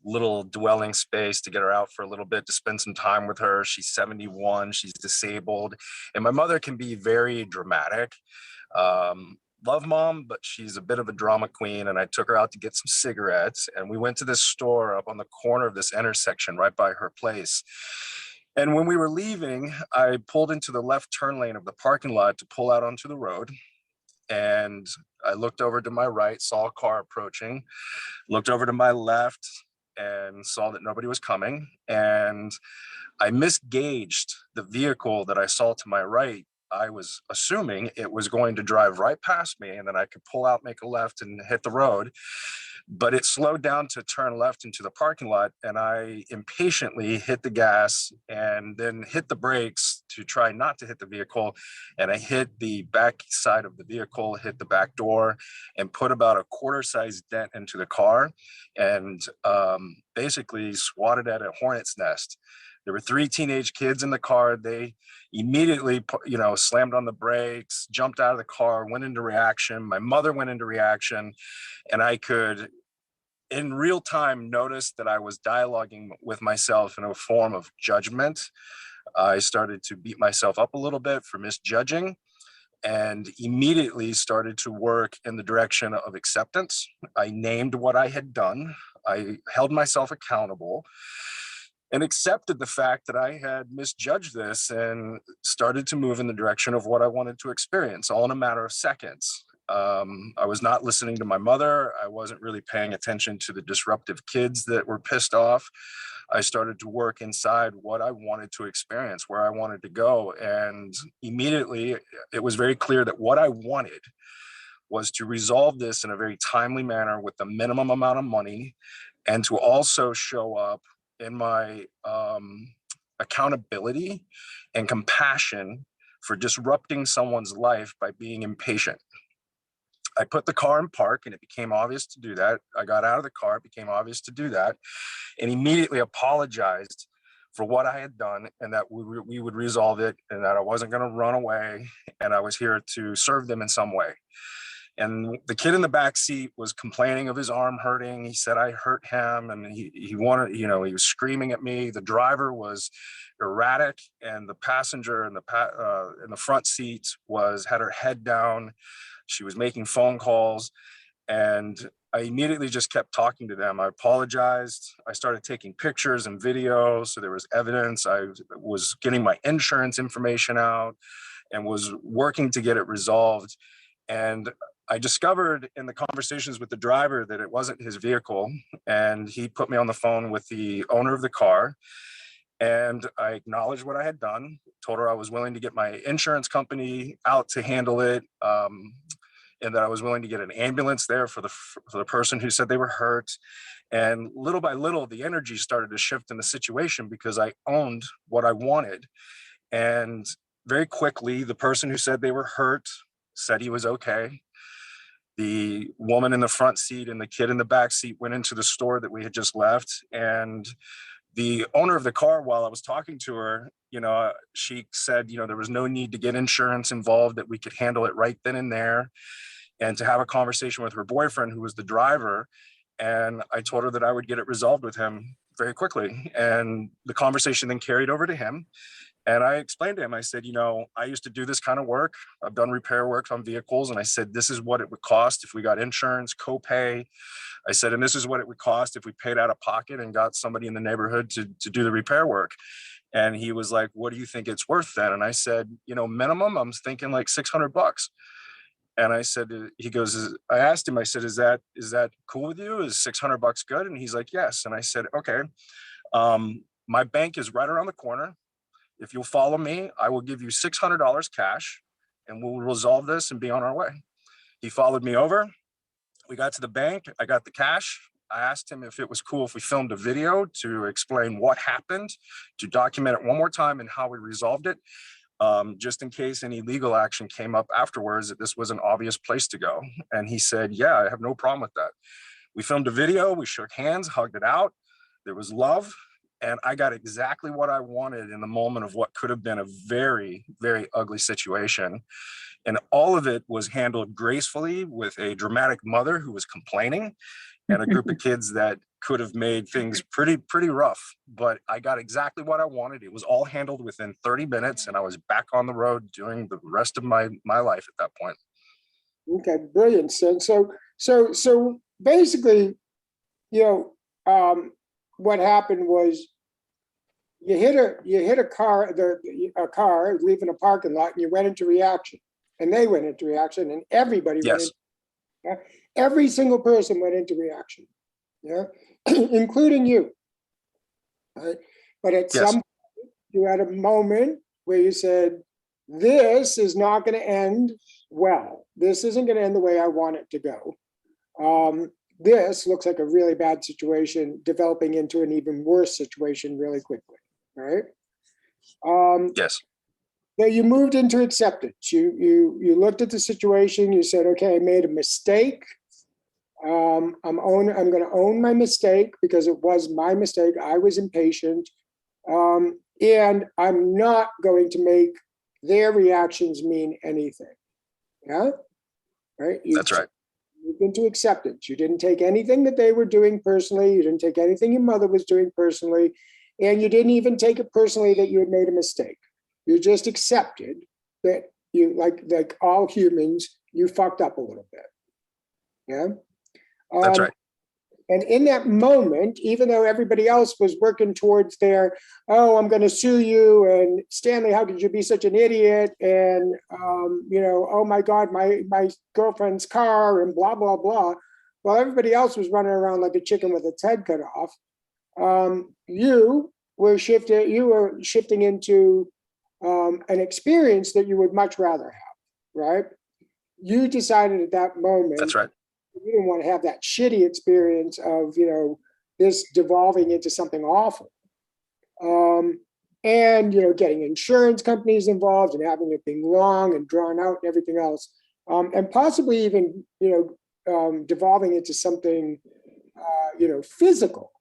little dwelling space to get her out for a little bit, to spend some time with her. She's 71, she's disabled. And my mother can be very dramatic. Love mom, but she's a bit of a drama queen. And I took her out to get some cigarettes. And we went to this store up on the corner of this intersection right by her place. And when we were leaving, I pulled into the left turn lane of the parking lot to pull out onto the road. And I looked over to my right, saw a car approaching, looked over to my left and saw that nobody was coming. And I misgauged the vehicle that I saw to my right. I was assuming it was going to drive right past me and then I could pull out, make a left and hit the road. but it slowed down to turn left into the parking lot, and I impatiently hit the gas and then hit the brakes to try not to hit the vehicle. And I hit the back side of the vehicle, hit the back door, and put about a quarter-sized dent into the car, and basically swatted at a hornet's nest. There were 3 teenage kids in the car. They immediately, slammed on the brakes, jumped out of the car, went into reaction. My mother went into reaction, and I could, in real time, notice that I was dialoguing with myself in a form of judgment. I started to beat myself up a little bit for misjudging, and immediately started to work in the direction of acceptance. I named what I had done. I held myself accountable and accepted the fact that I had misjudged this, and started to move in the direction of what I wanted to experience, all in a matter of seconds. I was not listening to my mother. I wasn't really paying attention to the disruptive kids that were pissed off. I started to work inside what I wanted to experience, where I wanted to go. And immediately it was very clear that what I wanted was to resolve this in a very timely manner with the minimum amount of money, and to also show up in my accountability and compassion for disrupting someone's life by being impatient. I put the car in park, and it became obvious to do that. I got out of the car, it became obvious to do that, and immediately apologized for what I had done, and that we would resolve it, and that I wasn't going to run away, and I was here to serve them in some way. And the kid in the back seat was complaining of his arm hurting. He said I hurt him, and he wanted, he was screaming at me. The driver was erratic, and the passenger in the front seat had her head down. She was making phone calls, and I immediately just kept talking to them. I apologized. I started taking pictures and videos, so there was evidence. I was getting my insurance information out and was working to get it resolved. And I discovered in the conversations with the driver that it wasn't his vehicle, and he put me on the phone with the owner of the car. And I acknowledged what I had done, told her I was willing to get my insurance company out to handle it, and that I was willing to get an ambulance there for the person who said they were hurt. And little by little, the energy started to shift in the situation because I owned what I wanted. And very quickly, the person who said they were hurt said he was okay. The woman in the front seat and the kid in the back seat went into the store that we had just left. And the owner of the car, while I was talking to her, she said, there was no need to get insurance involved, that we could handle it right then and there, and to have a conversation with her boyfriend, who was the driver. And I told her that I would get it resolved with him very quickly. And the conversation then carried over to him. And I explained to him, I said, I used to do this kind of work. I've done repair work on vehicles. And I said, this is what it would cost if we got insurance, copay. I said, and this is what it would cost if we paid out of pocket and got somebody in the neighborhood to do the repair work. And he was like, what do you think it's worth then? And I said, minimum, I'm thinking like $600. And I said, I asked him, I said, is that cool with you? Is $600 good? And he's like, yes. And I said, okay, my bank is right around the corner. If you'll follow me, I will give you $600 cash, and we'll resolve this and be on our way. He followed me over. We got to the bank. I got the cash. I asked him if it was cool if we filmed a video to explain what happened, to document it one more time and how we resolved it, just in case any legal action came up afterwards, that this was an obvious place to go. And he said, yeah, I have no problem with that. We filmed a video. We shook hands, hugged it out. There was love. And I got exactly what I wanted in the moment of what could have been a very, very ugly situation. And all of it was handled gracefully, with a dramatic mother who was complaining and a group of kids that could have made things pretty rough. But I got exactly what I wanted. It was all handled within 30 minutes, and I was back on the road doing the rest of my life at that point. Okay, brilliant. So basically, what happened was you hit a car leaving a parking lot, and you went into reaction, and they went into reaction, and everybody Yes. every single person went into reaction, including you. Right? But at some point, you had a moment where you said, this is not going to end well. This isn't going to end the way I want it to go. this looks like a really bad situation developing into an even worse situation really quickly, right? Yes. So you moved into acceptance. You looked at the situation. You said, okay, I made a mistake. I'm going to own my mistake because it was my mistake. I was impatient. And I'm not going to make their reactions mean anything. Yeah, right. That's right. Moved into acceptance. You didn't take anything that they were doing personally. You didn't take anything your mother was doing personally. And you didn't even take it personally that you had made a mistake. You just accepted that you, like all humans, you fucked up a little bit. Yeah. That's right. And in that moment, even though everybody else was working towards their, oh, I'm going to sue you, and Stanley, how could you be such an idiot? And oh my God, my girlfriend's car, and blah blah blah. While everybody else was running around like a chicken with its head cut off, you were shifting into an experience that you would much rather have, right? You decided at that moment. That's right. You didn't want to have that shitty experience of, this devolving into something awful. And, getting insurance companies involved and having it being long and drawn out and everything else. And possibly even, devolving into something, physical.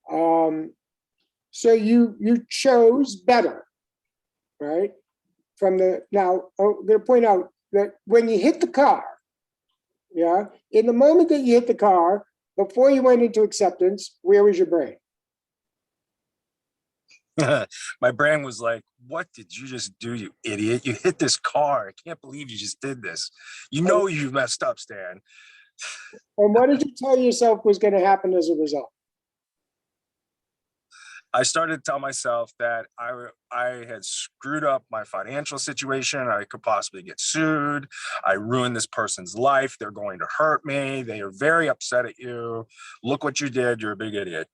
So you chose better, right? Now, I'm going to point out that when you hit the car, yeah, in the moment that you hit the car, before you went into acceptance, where was your brain? My brain was like, what did you just do, you idiot? You hit this car. I can't believe you just did this. You know you messed up, Stan. And what did you tell yourself was going to happen as a result? I started to tell myself that I had screwed up my financial situation. I could possibly get sued. I ruined this person's life. They're going to hurt me. They are very upset at you. Look what you did. You're a big idiot.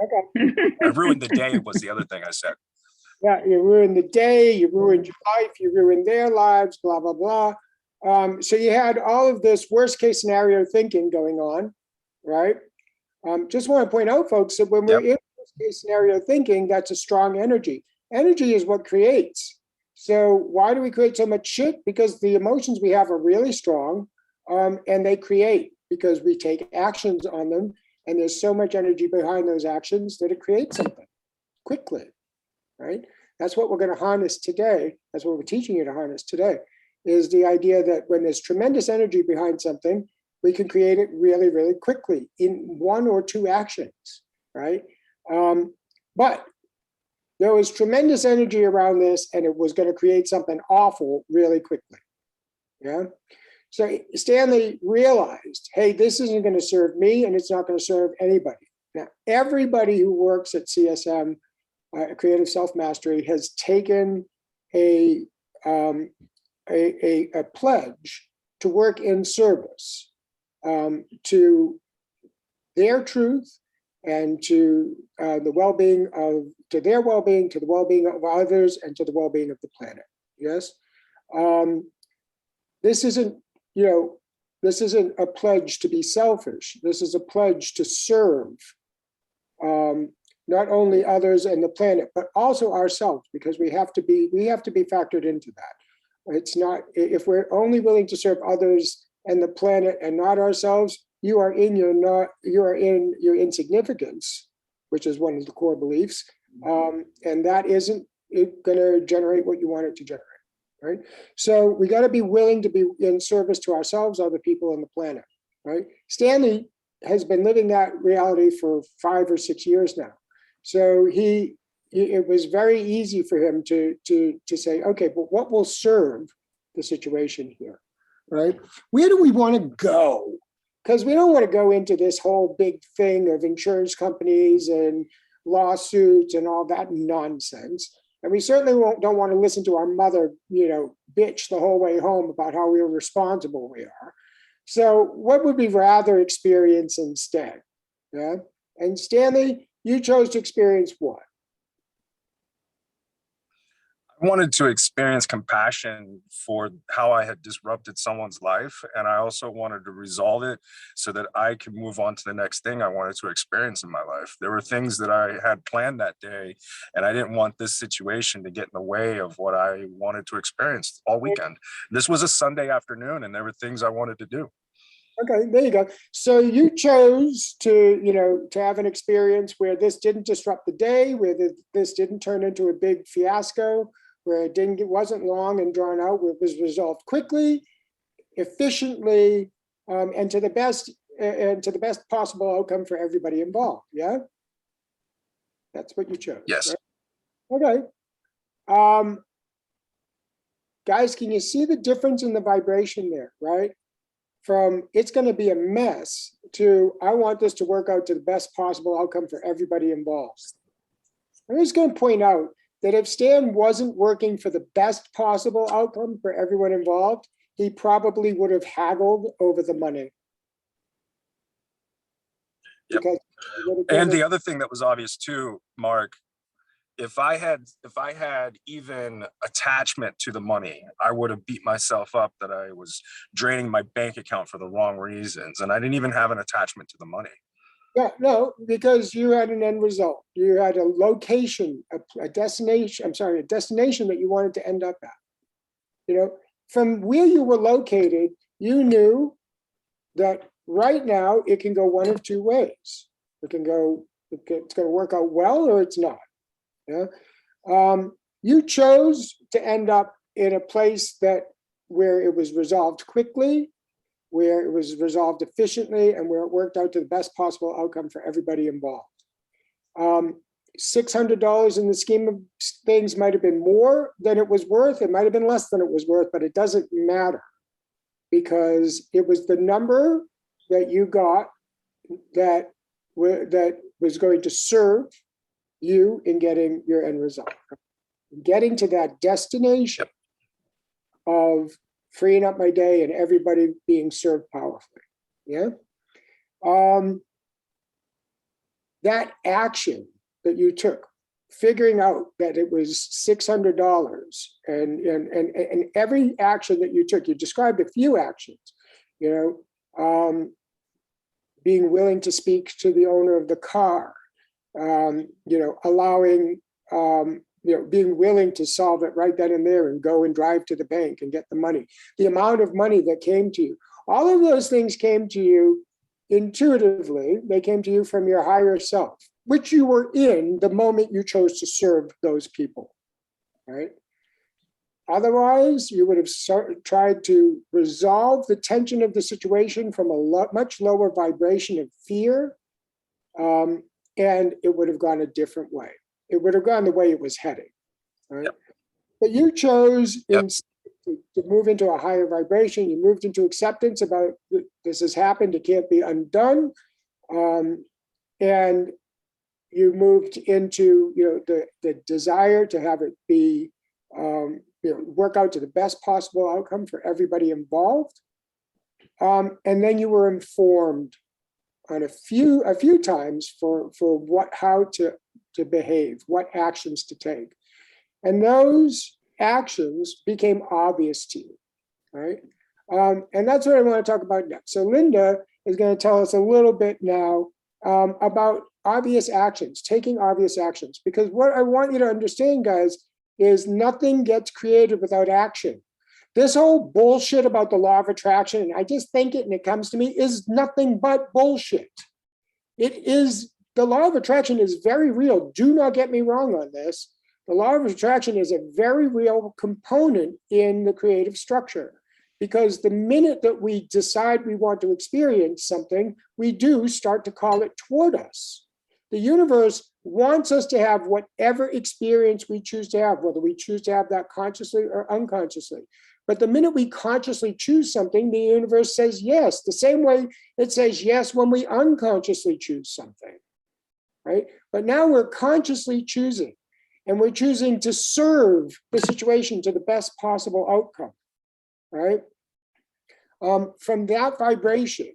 Okay. I ruined the day was the other thing I said. Yeah, you ruined the day, you ruined your life, you ruined their lives, blah, blah, blah. So you had all of this worst case scenario thinking going on, right? Just want to point out, folks, that when we're in worst case scenario thinking, that's a strong energy. Energy is what creates. So why do we create so much shit? Because the emotions we have are really strong, and they create because we take actions on them. And there's so much energy behind those actions that it creates something quickly, right? That's what we're going to harness today. That's what we're teaching you to harness today, is the idea that when there's tremendous energy behind something, we can create it really, really quickly in 1 or 2 actions, right? But there was tremendous energy around this, and it was going to create something awful really quickly, yeah? So Stanley realized, hey, this isn't going to serve me, and it's not going to serve anybody. Now, everybody who works at CSM, Creative Self-Mastery, has taken a pledge to work in service to their truth and to the well-being to their well-being, to the well-being of others, and to the well-being of the planet. Yes, this isn't a pledge to be selfish. This is a pledge to serve not only others and the planet, but also ourselves, because we have to be factored into that. It's not, if we're only willing to serve others and the planet and not ourselves, you are in your insignificance, which is one of the core beliefs, and that isn't going to generate what you want it to generate. Right. So we got to be willing to be in service to ourselves, other people, and the planet. Right. Stanley has been living that reality for 5 or 6 years now. So it was very easy for him to say, okay, but what will serve the situation here? Right. Where do we want to go? Because we don't want to go into this whole big thing of insurance companies and lawsuits and all that nonsense. And we certainly don't want to listen to our mother, bitch the whole way home about how irresponsible we are. So what would we rather experience instead? Yeah. And Stanley, you chose to experience what? I I wanted to experience compassion for how I had disrupted someone's life. And I also wanted to resolve it so that I could move on to the next thing I wanted to experience in my life. There were things that I had planned that day, and I didn't want this situation to get in the way of what I wanted to experience all weekend. This was a Sunday afternoon, and there were things I wanted to do. Okay, there you go. So you chose to, to have an experience where this didn't disrupt the day, where this didn't turn into a big fiasco, where it wasn't long and drawn out, where it was resolved quickly, efficiently, and to the best possible outcome for everybody involved. Yeah, that's what you chose. Yes. Right? Okay. Guys, can you see the difference in the vibration there? Right. From it's going to be a mess to I want this to work out to the best possible outcome for everybody involved. I'm just going to point out that if Stan wasn't working for the best possible outcome for everyone involved, he probably would have haggled over the money. Yep. And the other thing that was obvious too, Mark, if I had even attachment to the money, I would have beat myself up that I was draining my bank account for the wrong reasons. And I didn't even have an attachment to the money. Yeah, no, because you had an end result. You had a location, a destination, a destination that you wanted to end up at. From where you were located, you knew that right now it can go one of two ways. It's going to work out well or it's not. Yeah. You chose to end up in a place where it was resolved quickly, where it was resolved efficiently, and where it worked out to the best possible outcome for everybody involved. $600 in the scheme of things might have been more than it was worth. It might have been less than it was worth, but it doesn't matter because it was the number that you got that was going to serve you in getting your end result, getting to that destination of freeing up my day and everybody being served powerfully. Yeah. That action that you took, figuring out that it was $600 and every action that you took, you described a few actions, being willing to speak to the owner of the car, allowing, being willing to solve it right then and there and go and drive to the bank and get the money, the amount of money that came to you. All of those things came to you intuitively. They came to you from your higher self, which you were in the moment you chose to serve those people, right? Otherwise, you would have tried to resolve the tension of the situation from a much lower vibration of fear, and it would have gone a different way. It would have gone the way it was heading, right? Yep. But you chose to move into a higher vibration. You moved into acceptance about this has happened, it can't be undone, and you moved into the desire to have it be work out to the best possible outcome for everybody involved, and then you were informed on a few times for how to behave, what actions to take. And those actions became obvious to you, right? And that's what I want to talk about next. So Linda is going to tell us a little bit now about obvious actions, taking obvious actions, because what I want you to understand, guys, is nothing gets created without action. This whole bullshit about the law of attraction, and I just think it and it comes to me, is nothing but bullshit. The law of attraction is very real. Do not get me wrong on this. The law of attraction is a very real component in the creative structure, because the minute that we decide we want to experience something, we do start to call it toward us. The universe wants us to have whatever experience we choose to have, whether we choose to have that consciously or unconsciously. But the minute we consciously choose something, the universe says yes, the same way it says yes when we unconsciously choose something, right? But now we're consciously choosing, and we're choosing to serve the situation to the best possible outcome, right? From that vibration,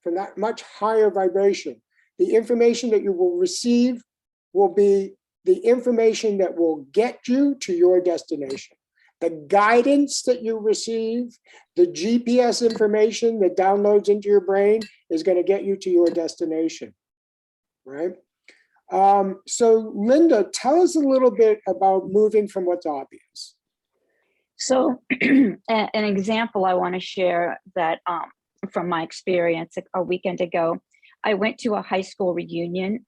from that much higher vibration, the information that you will receive will be the information that will get you to your destination. The guidance that you receive, the GPS information that downloads into your brain is going to get you to your destination, right? So Linda, tell us a little bit about moving from what's obvious. So an example I want to share that from my experience a weekend ago, I went to a high school reunion.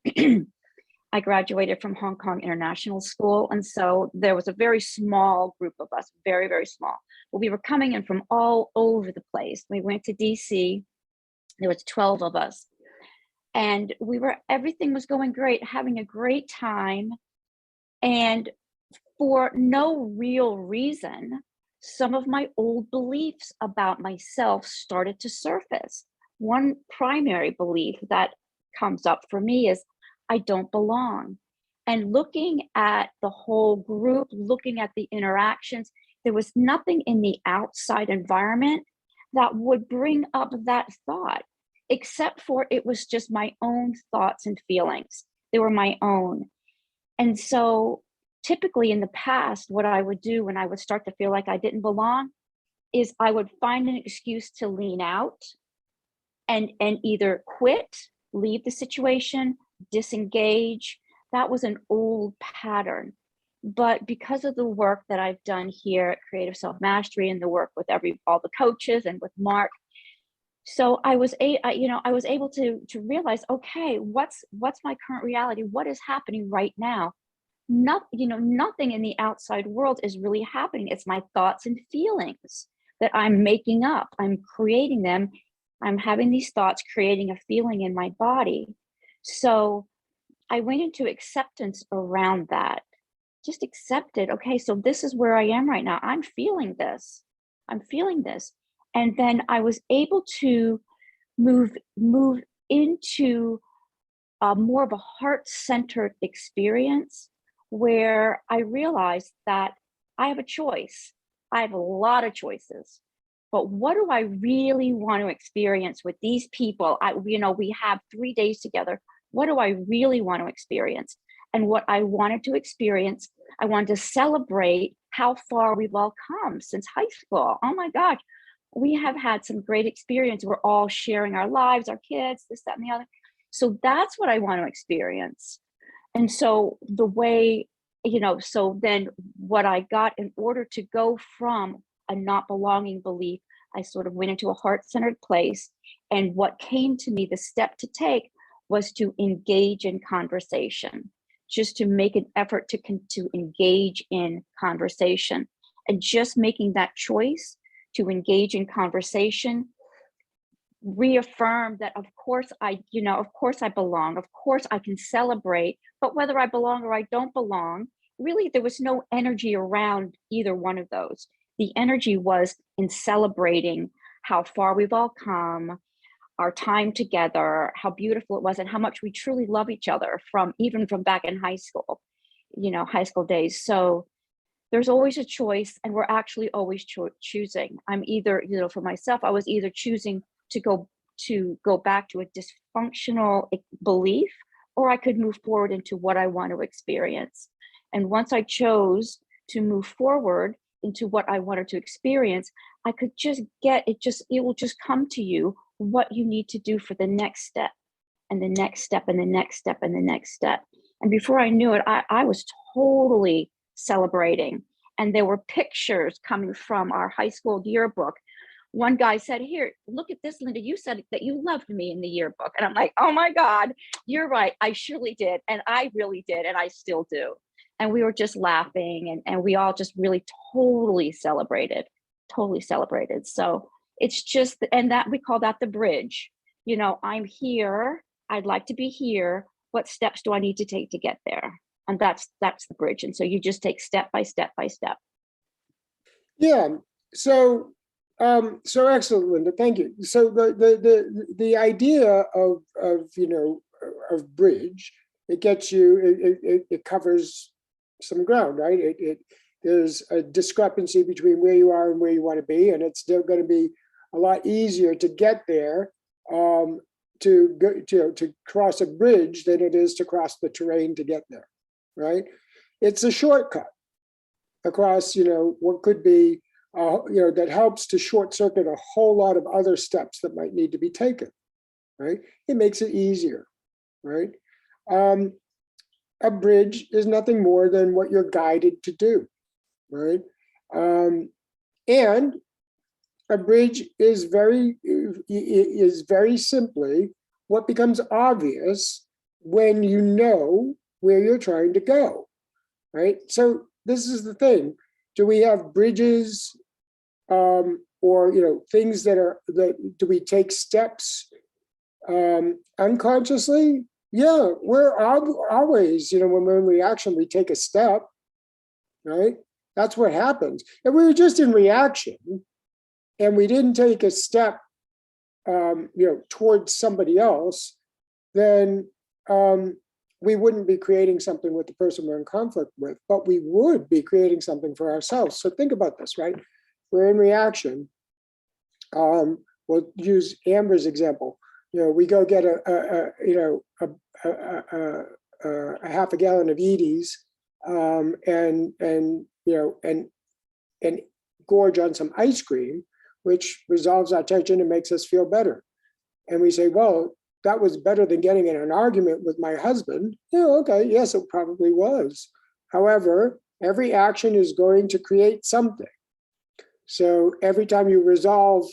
I graduated from Hong Kong International School. And so there was a very small group of us, very, very small. But we were coming in from all over the place. We went to DC. There was 12 of us. And everything was going great, having a great time. And for no real reason, some of my old beliefs about myself started to surface. One primary belief that comes up for me is I don't belong. And looking at the whole group, looking at the interactions, there was nothing in the outside environment that would bring up that thought, except for it was just my own thoughts and feelings. They were my own. And so typically in the past, what I would do when I would start to feel like I didn't belong is I would find an excuse to lean out and either quit, leave the situation, disengage. That was an old pattern. But because of the work that I've done here at Creative Self Mastery and the work with all the coaches and with Mark, so I was able to realize, okay, what's my current reality? What is happening right now? Nothing in the outside world is really happening. It's my thoughts and feelings that I'm making up. I'm creating them. I'm having these thoughts, creating a feeling in my body. So I went into acceptance around that. Just accepted, okay, so this is where I am right now. I'm feeling this. And then I was able to move into more of a heart-centered experience where I realized that I have a choice. I have a lot of choices. But what do I really want to experience with these people? We have 3 days together. What do I really want to experience? And what I wanted to experience, I wanted to celebrate how far we've all come since high school. Oh my gosh, we have had some great experience. We're all sharing our lives, our kids, this, that, and the other. So that's what I want to experience. And so so then what I got in order to go from a not belonging belief, I sort of went into a heart-centered place. And what came to me, the step to take was to engage in conversation, just to make an effort to engage in conversation. And just making that choice to engage in conversation reaffirmed that of course I belong, of course I can celebrate, but whether I belong or I don't belong, really there was no energy around either one of those. The energy was in celebrating how far we've all come, our time together, how beautiful it was, and how much we truly love each other even from back in high school days. So there's always a choice, and we're actually always choosing. I'm either, for myself, I was either choosing to go back to a dysfunctional belief, or I could move forward into what I want to experience. And once I chose to move forward into what I wanted to experience, I could just it will just come to you what you need to do for the next step and the next step and the next step and the next step. And before I knew it, I was totally celebrating. And there were pictures coming from our high school yearbook. One guy said, "Here, look at this, Linda. You said that you loved me in the yearbook." And I'm like, "Oh my God, you're right. I surely did. And I really did. And I still do." And we were just laughing, and we all just really totally celebrated. So it's just, and that we call that the bridge. I'm here. I'd like to be here. What steps do I need to take to get there? And that's the bridge. And so you just take step by step by step. Yeah. So excellent, Linda. Thank you. So the idea of bridge, it gets you, it covers some ground, right? There's a discrepancy between where you are and where you want to be, and it's still going to be a lot easier to get there to cross a bridge than it is to cross the terrain to get there. right? It's a shortcut across, what could be, that helps to short circuit a whole lot of other steps that might need to be taken, right? It makes it easier, right? A bridge is nothing more than what you're guided to do, right? And a bridge is very simply what becomes obvious when you know where you're trying to go, right? So this is the thing. Do we have bridges or things that do we take steps unconsciously? Yeah, we're always, when we're in reaction, we take a step, right? That's what happens. If we were just in reaction and we didn't take a step, towards somebody else, then we wouldn't be creating something with the person we're in conflict with, but we would be creating something for ourselves. So think about this, right? We're in reaction. We'll use Amber's example. We go get a half a gallon of Edie's, and gorge on some ice cream, which resolves our tension and makes us feel better. And we say, well, that was better than getting in an argument with my husband. Yeah, okay, yes, it probably was. However, every action is going to create something. So every time you resolve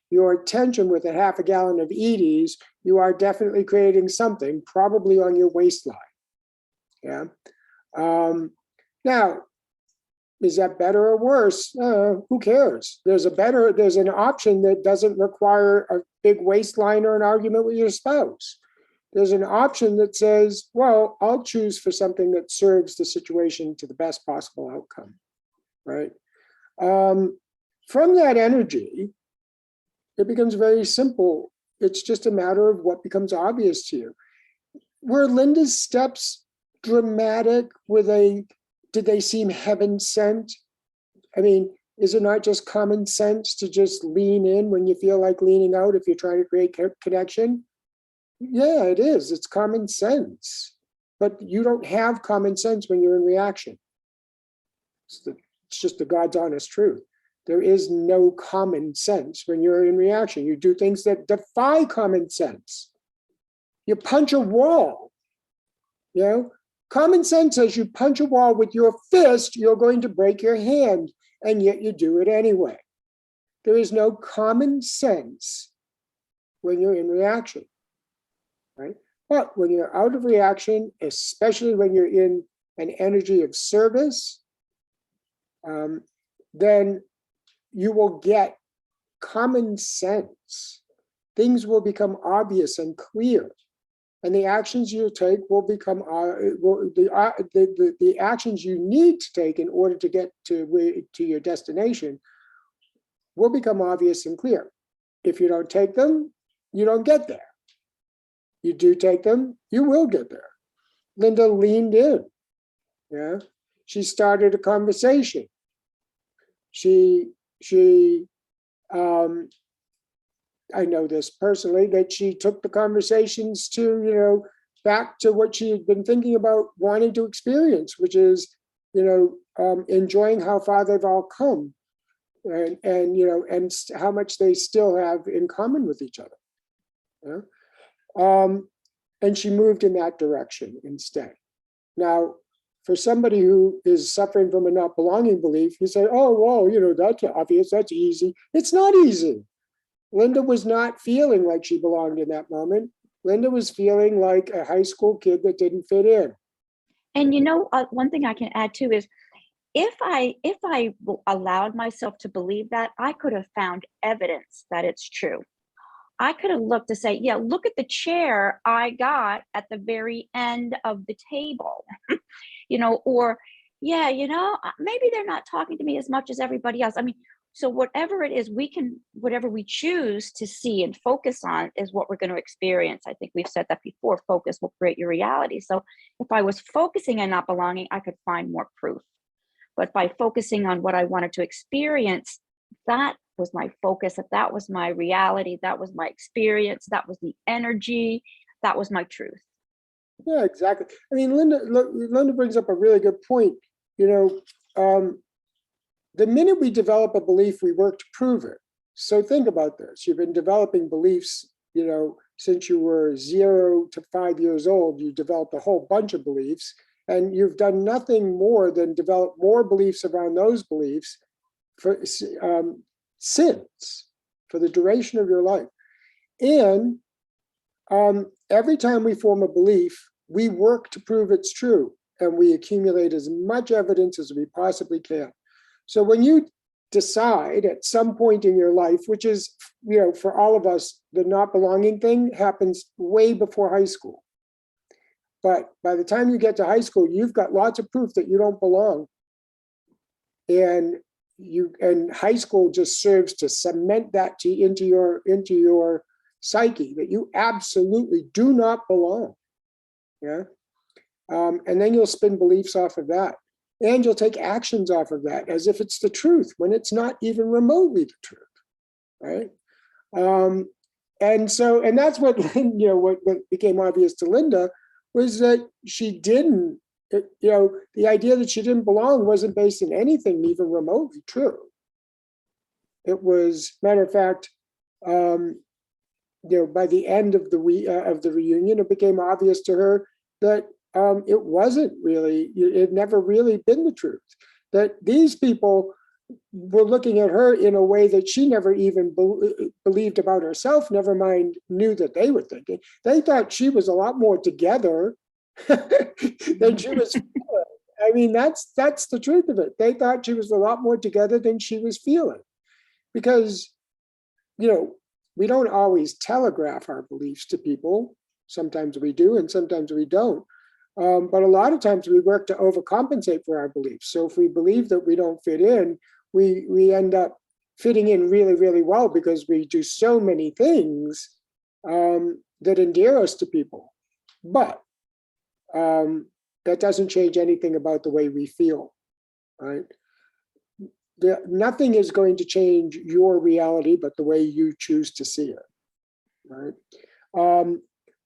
your tension with a half a gallon of Edie's, you are definitely creating something, probably on your waistline. Yeah. Now, is that better or worse? Who cares? There's an option that doesn't require a big waistline or an argument with your spouse. There's an option that says, well, I'll choose for something that serves the situation to the best possible outcome, right? From that energy, it becomes very simple. It's just a matter of what becomes obvious to you. Were Linda's steps dramatic? Did they seem heaven sent? I mean, is it not just common sense to just lean in when you feel like leaning out if you're trying to create connection? Yeah, it is. It's common sense. But you don't have common sense when you're in reaction. It's just the God's honest truth. There is no common sense when you're in reaction. You do things that defy common sense. You punch a wall. Common sense says you punch a wall with your fist, you're going to break your hand, and yet you do it anyway. There is no common sense when you're in reaction, right? But when you're out of reaction, especially when you're in an energy of service, then you will get common sense. Things will become obvious and clear. And the actions you take will become the actions you need to take in order to get to your destination will become obvious and clear. If you don't take them, you don't get there. You do take them, you will get there. Linda leaned in. Yeah, she started a conversation. I know this personally, that she took the conversations to, back to what she had been thinking about wanting to experience, which is, enjoying how far they've all come and how much they still have in common with each other. Yeah? And she moved in that direction instead. Now, for somebody who is suffering from a not belonging belief, you say, oh, well, that's obvious, that's easy. It's not easy. Linda was not feeling like she belonged in that moment. Linda was feeling like a high school kid that didn't fit in. And one thing I can add too is, if I allowed myself to believe that, I could have found evidence that it's true. I could have looked to say, yeah, look at the chair I got at the very end of the table, or yeah, maybe they're not talking to me as much as everybody else. I mean, so whatever it is, whatever we choose to see and focus on is what we're going to experience. I think we've said that before, focus will create your reality. So if I was focusing on not belonging, I could find more proof. But by focusing on what I wanted to experience, that was my focus, that was my reality, that was my experience, that was the energy, that was my truth. Yeah, exactly. I mean, Linda brings up a really good point. You know, the minute we develop a belief, we work to prove it. So think about this. You've been developing beliefs, you know, since you were 0 to 5 years old. You developed a whole bunch of beliefs, and you've done nothing more than develop more beliefs around those beliefs for since, for the duration of your life. And every time we form a belief, we work to prove it's true, and we accumulate as much evidence as we possibly can. So when you decide at some point in your life, which is, you know, for all of us, the not belonging thing happens way before high school. But by the time you get to high school, you've got lots of proof that you don't belong. And high school just serves to cement that into your psyche, that you absolutely do not belong. Yeah. And then you'll spin beliefs off of that. And you'll take actions off of that as if it's the truth when it's not even remotely the truth. Right. And that's what, you know, what became obvious to Linda was that she didn't, you know, the idea that she didn't belong wasn't based in anything even remotely true. It was, matter of fact, you know, by the end of the reunion, it became obvious to her that it wasn't really, it never really been the truth. That these people were looking at her in a way that she never even believed about herself, never mind knew that they were thinking. They thought she was a lot more together than she was feeling. I mean, that's the truth of it. They thought she was a lot more together than she was feeling. Because, you know, we don't always telegraph our beliefs to people. Sometimes we do, and sometimes we don't. But a lot of times we work to overcompensate for our beliefs. So if we believe that we don't fit in, we end up fitting in really, really well because we do so many things that endear us to people. But that doesn't change anything about the way we feel, right? Nothing is going to change your reality but the way you choose to see it, right?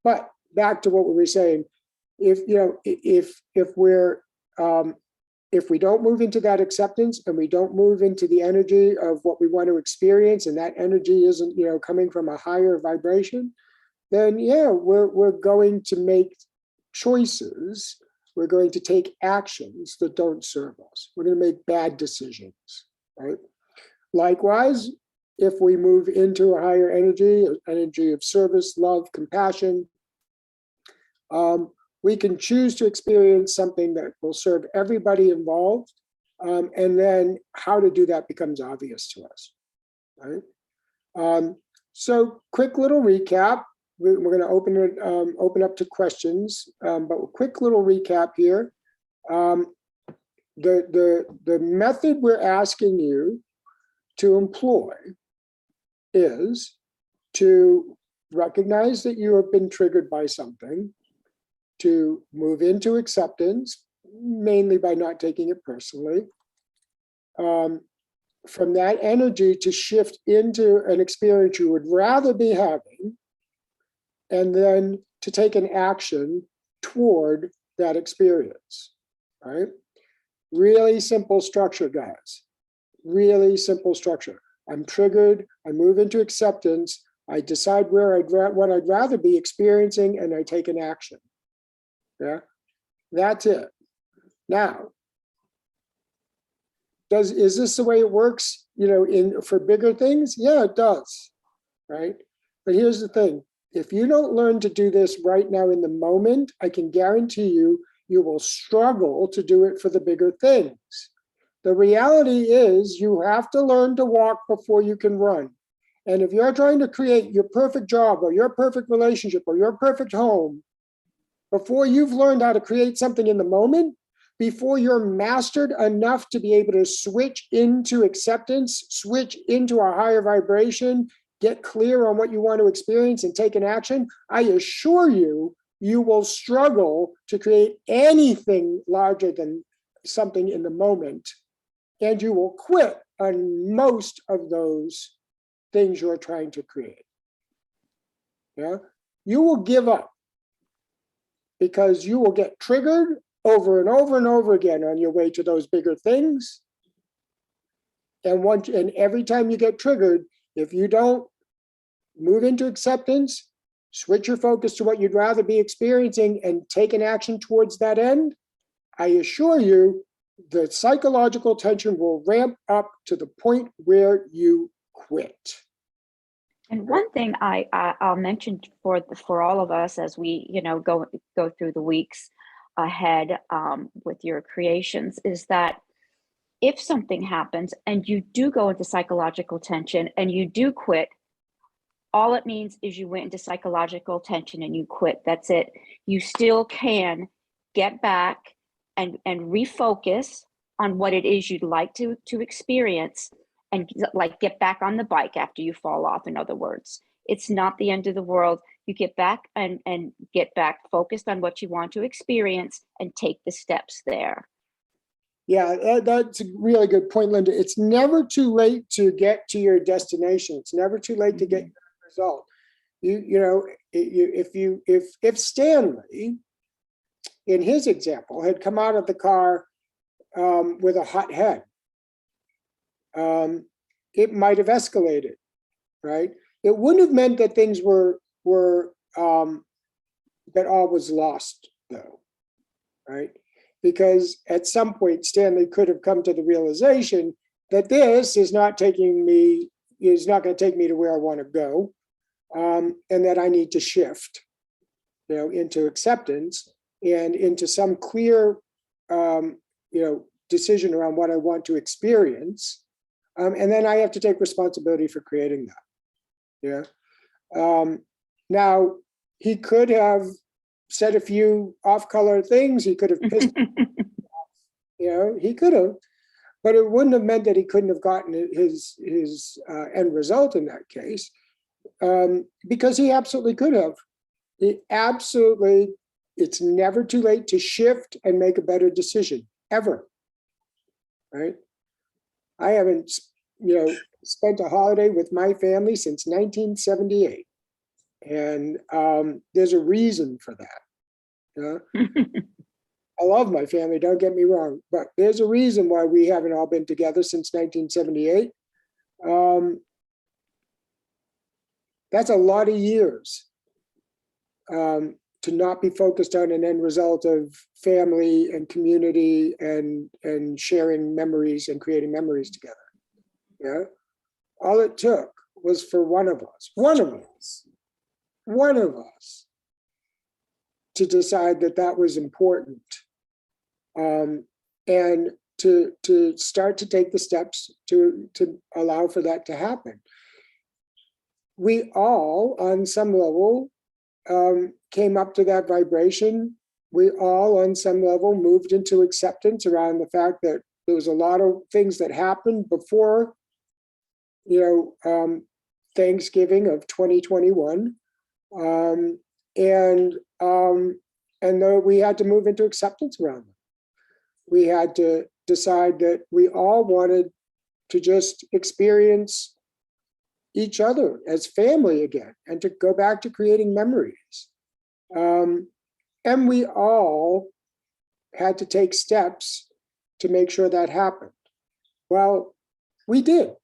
But back to what we were saying, if we don't move into that acceptance and we don't move into the energy of what we want to experience, and that energy isn't, you know, coming from a higher vibration, then yeah, we're going to make choices. We're going to take actions that don't serve us. We're going to make bad decisions, right? Likewise, if we move into a higher energy of service, love, compassion, we can choose to experience something that will serve everybody involved. And then how to do that becomes obvious to us, right? So quick little recap. We're going to open up to questions, but a quick little recap here. The method we're asking you to employ is to recognize that you have been triggered by something, to move into acceptance, mainly by not taking it personally. From that energy to shift into an experience you would rather be having, and then to take an action toward that experience, right? Really simple structure, guys. Really simple structure. I'm triggered, I move into acceptance, I decide what I'd rather be experiencing, and I take an action. Yeah, that's it. Now, is this the way it works, you know, for bigger things? Yeah, it does, right? But here's the thing. If you don't learn to do this right now in the moment, I can guarantee you, you will struggle to do it for the bigger things. The reality is you have to learn to walk before you can run. And if you're trying to create your perfect job or your perfect relationship or your perfect home, before you've learned how to create something in the moment, before you're mastered enough to be able to switch into acceptance, switch into a higher vibration, get clear on what you want to experience and take an action, I assure you, you will struggle to create anything larger than something in the moment. And you will quit on most of those things you're trying to create. Yeah, you will give up. because you will get triggered over and over and over again on your way to those bigger things. And every time you get triggered, if you don't move into acceptance, switch your focus to what you'd rather be experiencing and take an action towards that end, I assure you, the psychological tension will ramp up to the point where you quit. And one thing I'll mention for all of us as we go through the weeks ahead with your creations is that if something happens and you do go into psychological tension and you do quit, all it means is you went into psychological tension and you quit. That's it. You still can get back and refocus on what it is you'd like to experience, and like get back on the bike after you fall off. In other words, it's not the end of the world. You get back and get back focused on what you want to experience and take the steps there. Yeah, that's a really good point, Linda. It's never too late to get to your destination. It's never too late to get your result. If Stanley, in his example, had come out of the car with a hot head, it might have escalated, right? It wouldn't have meant that things were that all was lost, though, right? Because at some point, Stanley could have come to the realization that this is not going to take me to where I want to go, and that I need to shift, into acceptance and into some clear, decision around what I want to experience, and then I have to take responsibility for creating that. Yeah. Now he could have said a few off-color things. He could have pissed, he could have, but it wouldn't have meant that he couldn't have gotten his end result in that case, because he absolutely could have. It's never too late to shift and make a better decision, ever, right? I haven't, spent a holiday with my family since 1978. And there's a reason for that. I love my family, don't get me wrong, but there's a reason why we haven't all been together since 1978. That's a lot of years to not be focused on an end result of family and community and sharing memories and creating memories together. Yeah. All it took was for one of us to decide that that was important, and to start to take the steps to allow for that to happen. We all, on some level, came up to that vibration. We all, on some level, moved into acceptance around the fact that there was a lot of things that happened before, Thanksgiving of 2021. And though we had to move into acceptance around them. We had to decide that we all wanted to just experience each other as family again, and to go back to creating memories. And we all had to take steps to make sure that happened. Well, we did.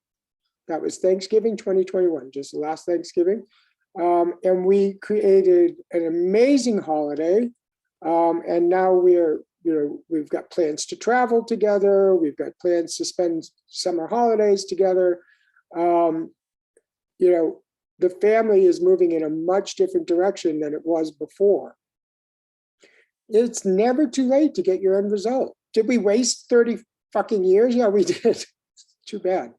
That was Thanksgiving 2021, just the last Thanksgiving. And we created an amazing holiday. And now we've got plans to travel together. We've got plans to spend summer holidays together. The family is moving in a much different direction than it was before. It's never too late to get your end result. Did we waste 30 fucking years? Yeah, we did. Too bad.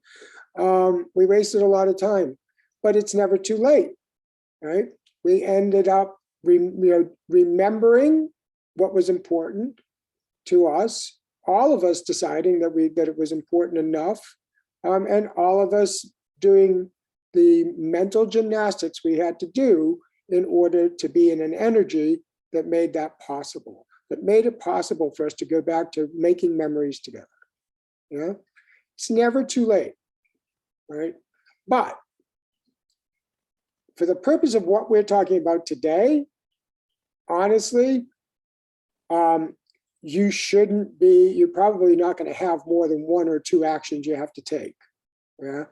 We wasted a lot of time, but it's never too late, right? We ended up remembering what was important to us, all of us deciding that it was important enough, and all of us doing the mental gymnastics we had to do in order to be in an energy that made that possible, that made it possible for us to go back to making memories together. Yeah, it's never too late, right? But for the purpose of what we're talking about today, honestly, you shouldn't be, you're probably not going to have more than one or two actions you have to take. Yeah.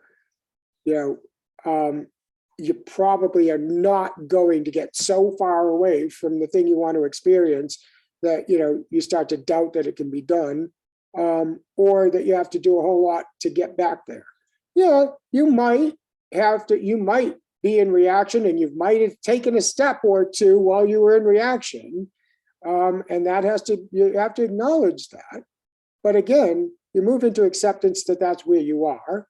You probably are not going to get so far away from the thing you want to experience that, you start to doubt that it can be done, or that you have to do a whole lot to get back there. Yeah, you might be in reaction, and you might have taken a step or two while you were in reaction. And you have to acknowledge that. But again, you move into acceptance that that's where you are,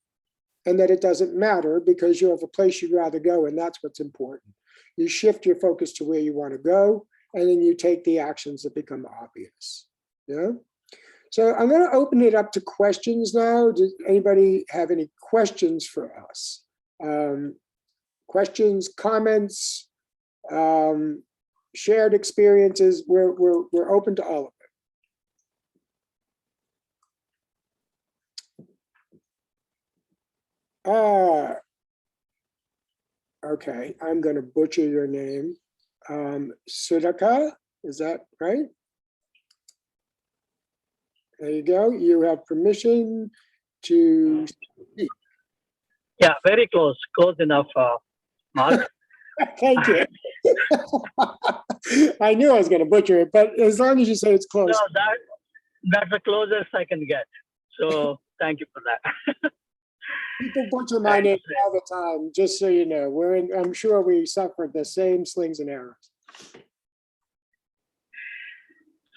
and that it doesn't matter because you have a place you'd rather go, and that's what's important. You shift your focus to where you want to go, and then you take the actions that become obvious. Yeah. So I'm going to open it up to questions now. Does anybody have any questions for us? Questions, comments, shared experiences? We're open to all of it. Okay, I'm going to butcher your name. Sudaka, is that right? There you go. You have permission to speak. Yeah, very close enough, Mark. Thank you. I knew I was going to butcher it, but as long as you say it's close. No, that's the closest I can get. So thank you for that. People butcher my name all the time, just so you know. I'm sure we suffered the same slings and arrows.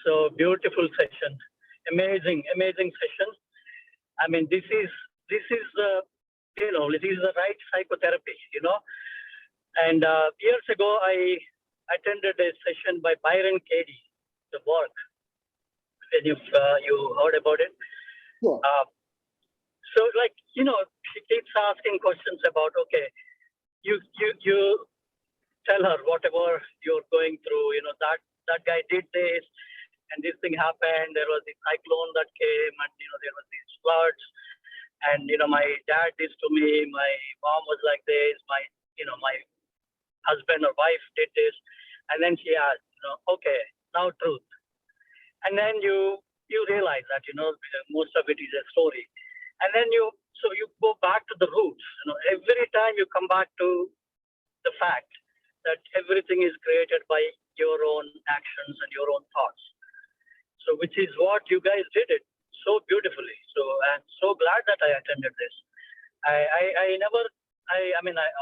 So beautiful session, amazing session. I mean, this is the it is the right psychotherapy, And years ago, I attended a session by Byron Katie, the work. And if you heard about it. Sure. So she keeps asking questions about, okay, you tell her whatever you're going through, that guy did this and this thing happened. There was a cyclone that came, and there was these floods, and my dad did to me, my mom was like this, my husband or wife did this. And then she asked, okay, now truth. And then you realize that, most of it is a story. And then you go back to the roots. Every time you come back to the fact that everything is created by your own actions and your own thoughts. So which is what you guys did it so beautifully. So I'm so glad that I attended this. I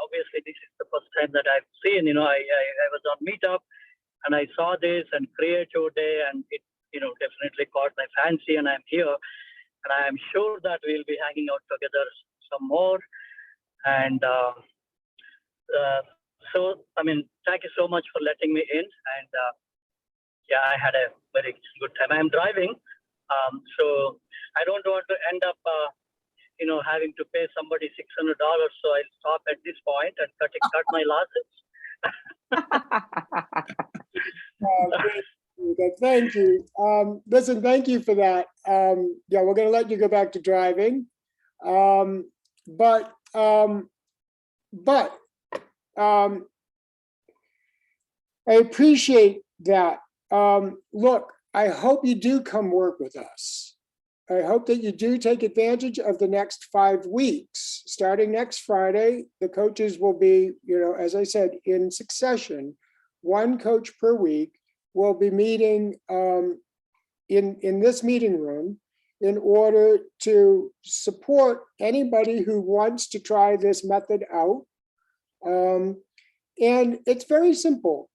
obviously this is the first time that I've seen, I was on Meetup and I saw this and Create Your Day, and it, definitely caught my fancy, and I'm here. And I am sure that we'll be hanging out together some more. And thank you so much for letting me in. And I had a very good time. I'm driving, so I don't want to end up, having to pay somebody $600. So I'll stop at this point and cut my losses. Thank you. Listen, thank you for that. We're going to let you go back to driving. But I appreciate that. Look, I hope you do come work with us. I hope that you do take advantage of the next 5 weeks. Starting next Friday, the coaches will be, as I said, in succession, one coach per week. Will be meeting in this meeting room in order to support anybody who wants to try this method out. And it's very simple.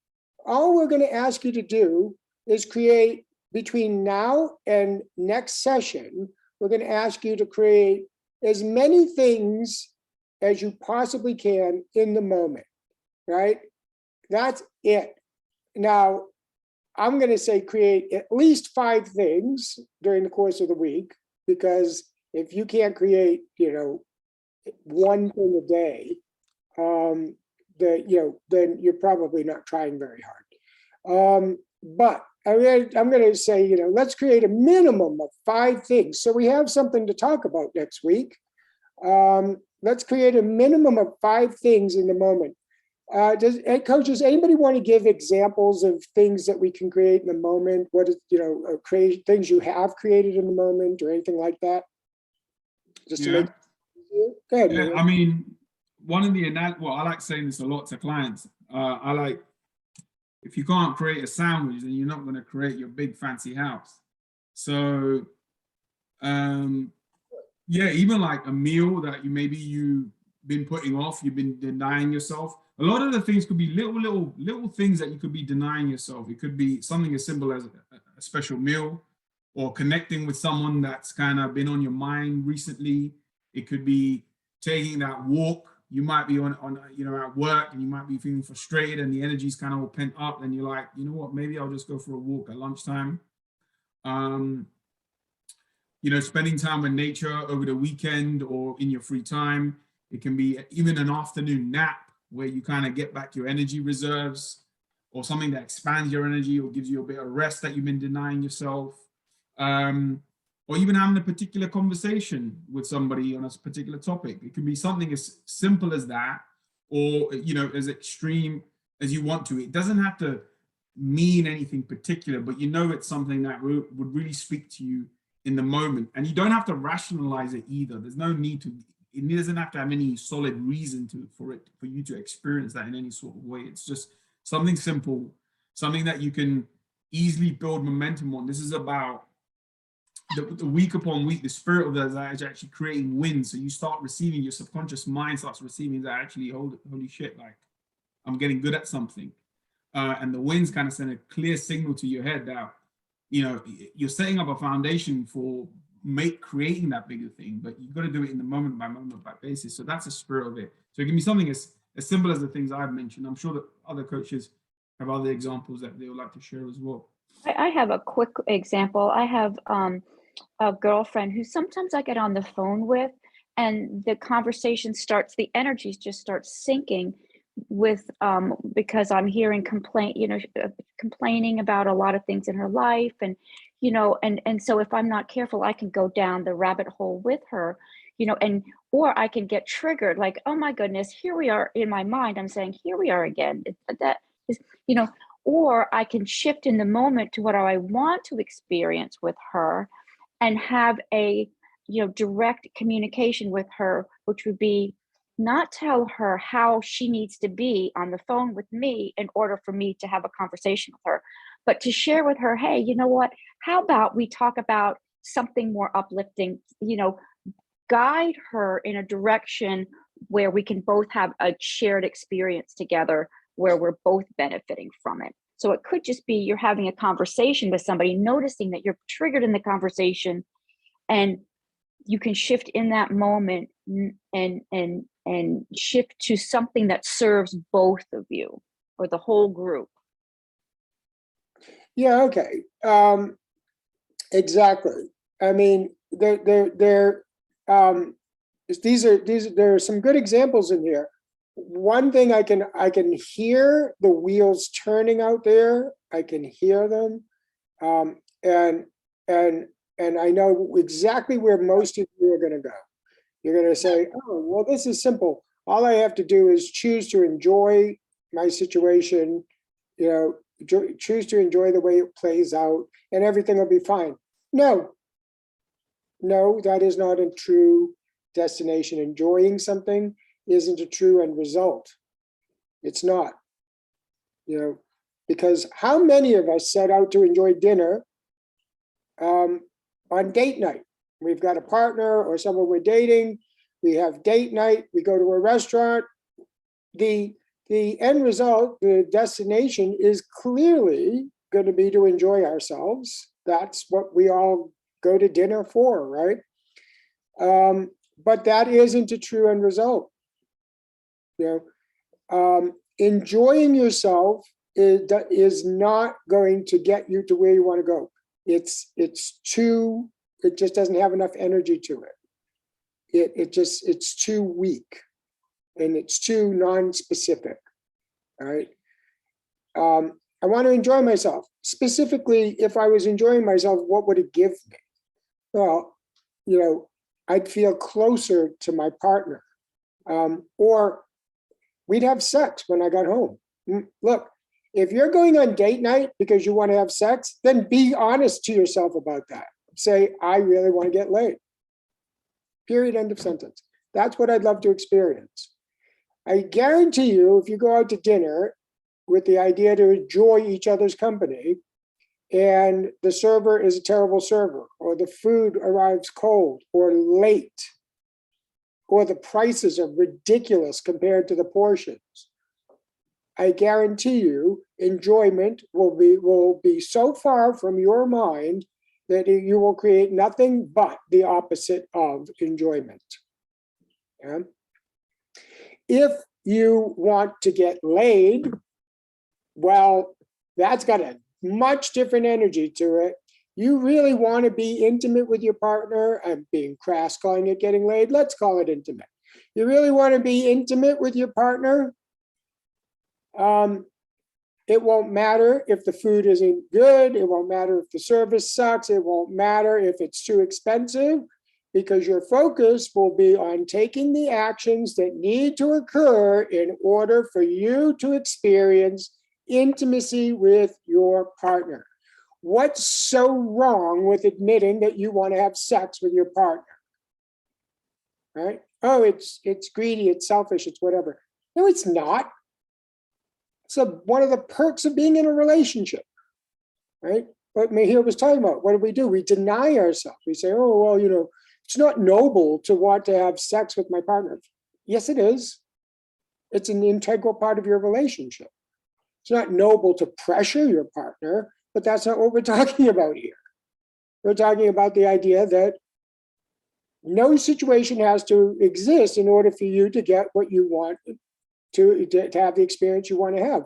All we're going to ask you to do is create, between now and next session, we're going to ask you to create as many things as you possibly can in the moment, right? That's it. Now, I'm going to say create at least 5 things during the course of the week, because if you can't create, one thing a day, then you're probably not trying very hard. But I'm going to say, let's create a minimum of 5 things. So we have something to talk about next week. Let's create a minimum of 5 things in the moment. Coach, does anybody want to give examples of things that we can create in the moment? What is, create things you have created in the moment or anything like that? Just to make it easier? Go ahead. Yeah, Maria. I mean, one of the well, I like saying this a lot to clients. If you can't create a sandwich, then you're not going to create your big fancy house. So, yeah, even like a meal that you've been putting off, you've been denying yourself. A lot of the things could be little things that you could be denying yourself. It could be something as simple as a special meal, or connecting with someone that's kind of been on your mind recently. It could be taking that walk. You might be on at work, and you might be feeling frustrated, and the energy's kind of all pent up, and you're like, you know what, maybe I'll just go for a walk at lunchtime. Spending time with nature over the weekend or in your free time. It can be even an afternoon nap where you kind of get back your energy reserves, or something that expands your energy or gives you a bit of rest that you've been denying yourself. Or even having a particular conversation with somebody on a particular topic. It can be something as simple as that, or as extreme as you want to. It doesn't have to mean anything particular, but it's something that would really speak to you in the moment. And you don't have to rationalize it either. There's no need to. It doesn't have to have any solid reason for you to experience that in any sort of way. It's just something simple, something that you can easily build momentum on. This is about the week upon week, the spirit of that is actually creating wins. So you start receiving, your subconscious mind starts receiving that actually, holy shit, like I'm getting good at something. And the wins kind of send a clear signal to your head that, you're setting up a foundation for creating that bigger thing, but you've got to do it in the moment by basis. So that's the spirit of it. So it can be something as simple as the things I've mentioned. I'm sure that other coaches have other examples that they would like to share as well. I have a quick example. I have a girlfriend who sometimes I get on the phone with, and the conversation the energy just starts sinking with because I'm hearing complaining about a lot of things in her life, and and so if I'm not careful, I can go down the rabbit hole with her, or I can get triggered, like, oh my goodness, here we are. In my mind, I'm saying, here we are again. That is, or I can shift in the moment to what I want to experience with her, and have a direct communication with her, which would be not tell her how she needs to be on the phone with me in order for me to have a conversation with her, but to share with her, hey, you know what, how about we talk about something more uplifting, guide her in a direction where we can both have a shared experience together, where we're both benefiting from it. So it could just be you're having a conversation with somebody, noticing that you're triggered in the conversation, and you can shift in that moment and shift to something that serves both of you or the whole group. Yeah, okay. Exactly. I mean, there are some good examples in here. One thing I can hear the wheels turning out there. I can hear them, and I know exactly where most of you are going to go. You're going to say, "Oh, well, this is simple. All I have to do is choose to enjoy my situation. Choose to enjoy the way it plays out, and everything will be fine." No, that is not a true destination. Enjoying something isn't a true end result. It's not, because how many of us set out to enjoy dinner on date night? We've got a partner or someone we're dating. We have date night. We go to a restaurant. The end result, the destination, is clearly going to be to enjoy ourselves. That's what we all go to dinner for, right? But that isn't a true end result. Enjoying yourself is not going to get you to where you want to go. It just doesn't have enough energy to it. It's too weak, and it's too non-specific. All right. I want to enjoy myself. Specifically, if I was enjoying myself, what would it give me? Well, I'd feel closer to my partner, or we'd have sex when I got home. Look, if you're going on date night because you want to have sex, then be honest to yourself about that. Say, I really want to get laid. Period, end of sentence. That's what I'd love to experience. I guarantee you, if you go out to dinner with the idea to enjoy each other's company, and the server is a terrible server, or the food arrives cold or late, or the prices are ridiculous compared to the portions, I guarantee you enjoyment will be so far from your mind that you will create nothing but the opposite of enjoyment. Yeah? If you want to get laid, well, that's got a much different energy to it. You really want to be intimate with your partner. I'm being crass calling it getting laid. Let's call it intimate. You really want to be intimate with your partner. It won't matter if the food isn't good. It won't matter if the service sucks. It won't matter if it's too expensive, because your focus will be on taking the actions that need to occur in order for you to experience intimacy with your partner. What's so wrong with admitting that you want to have sex with your partner? Right? Oh, it's greedy, it's selfish, it's whatever. No, it's not. It's one of the perks of being in a relationship, right? What Mihir was talking about, what do? We deny ourselves. We say, oh, well, it's not noble to want to have sex with my partner. Yes, it is. It's an integral part of your relationship. It's not noble to pressure your partner, but that's not what we're talking about here. We're talking about the idea that no situation has to exist in order for you to get what you want, to have the experience you want to have.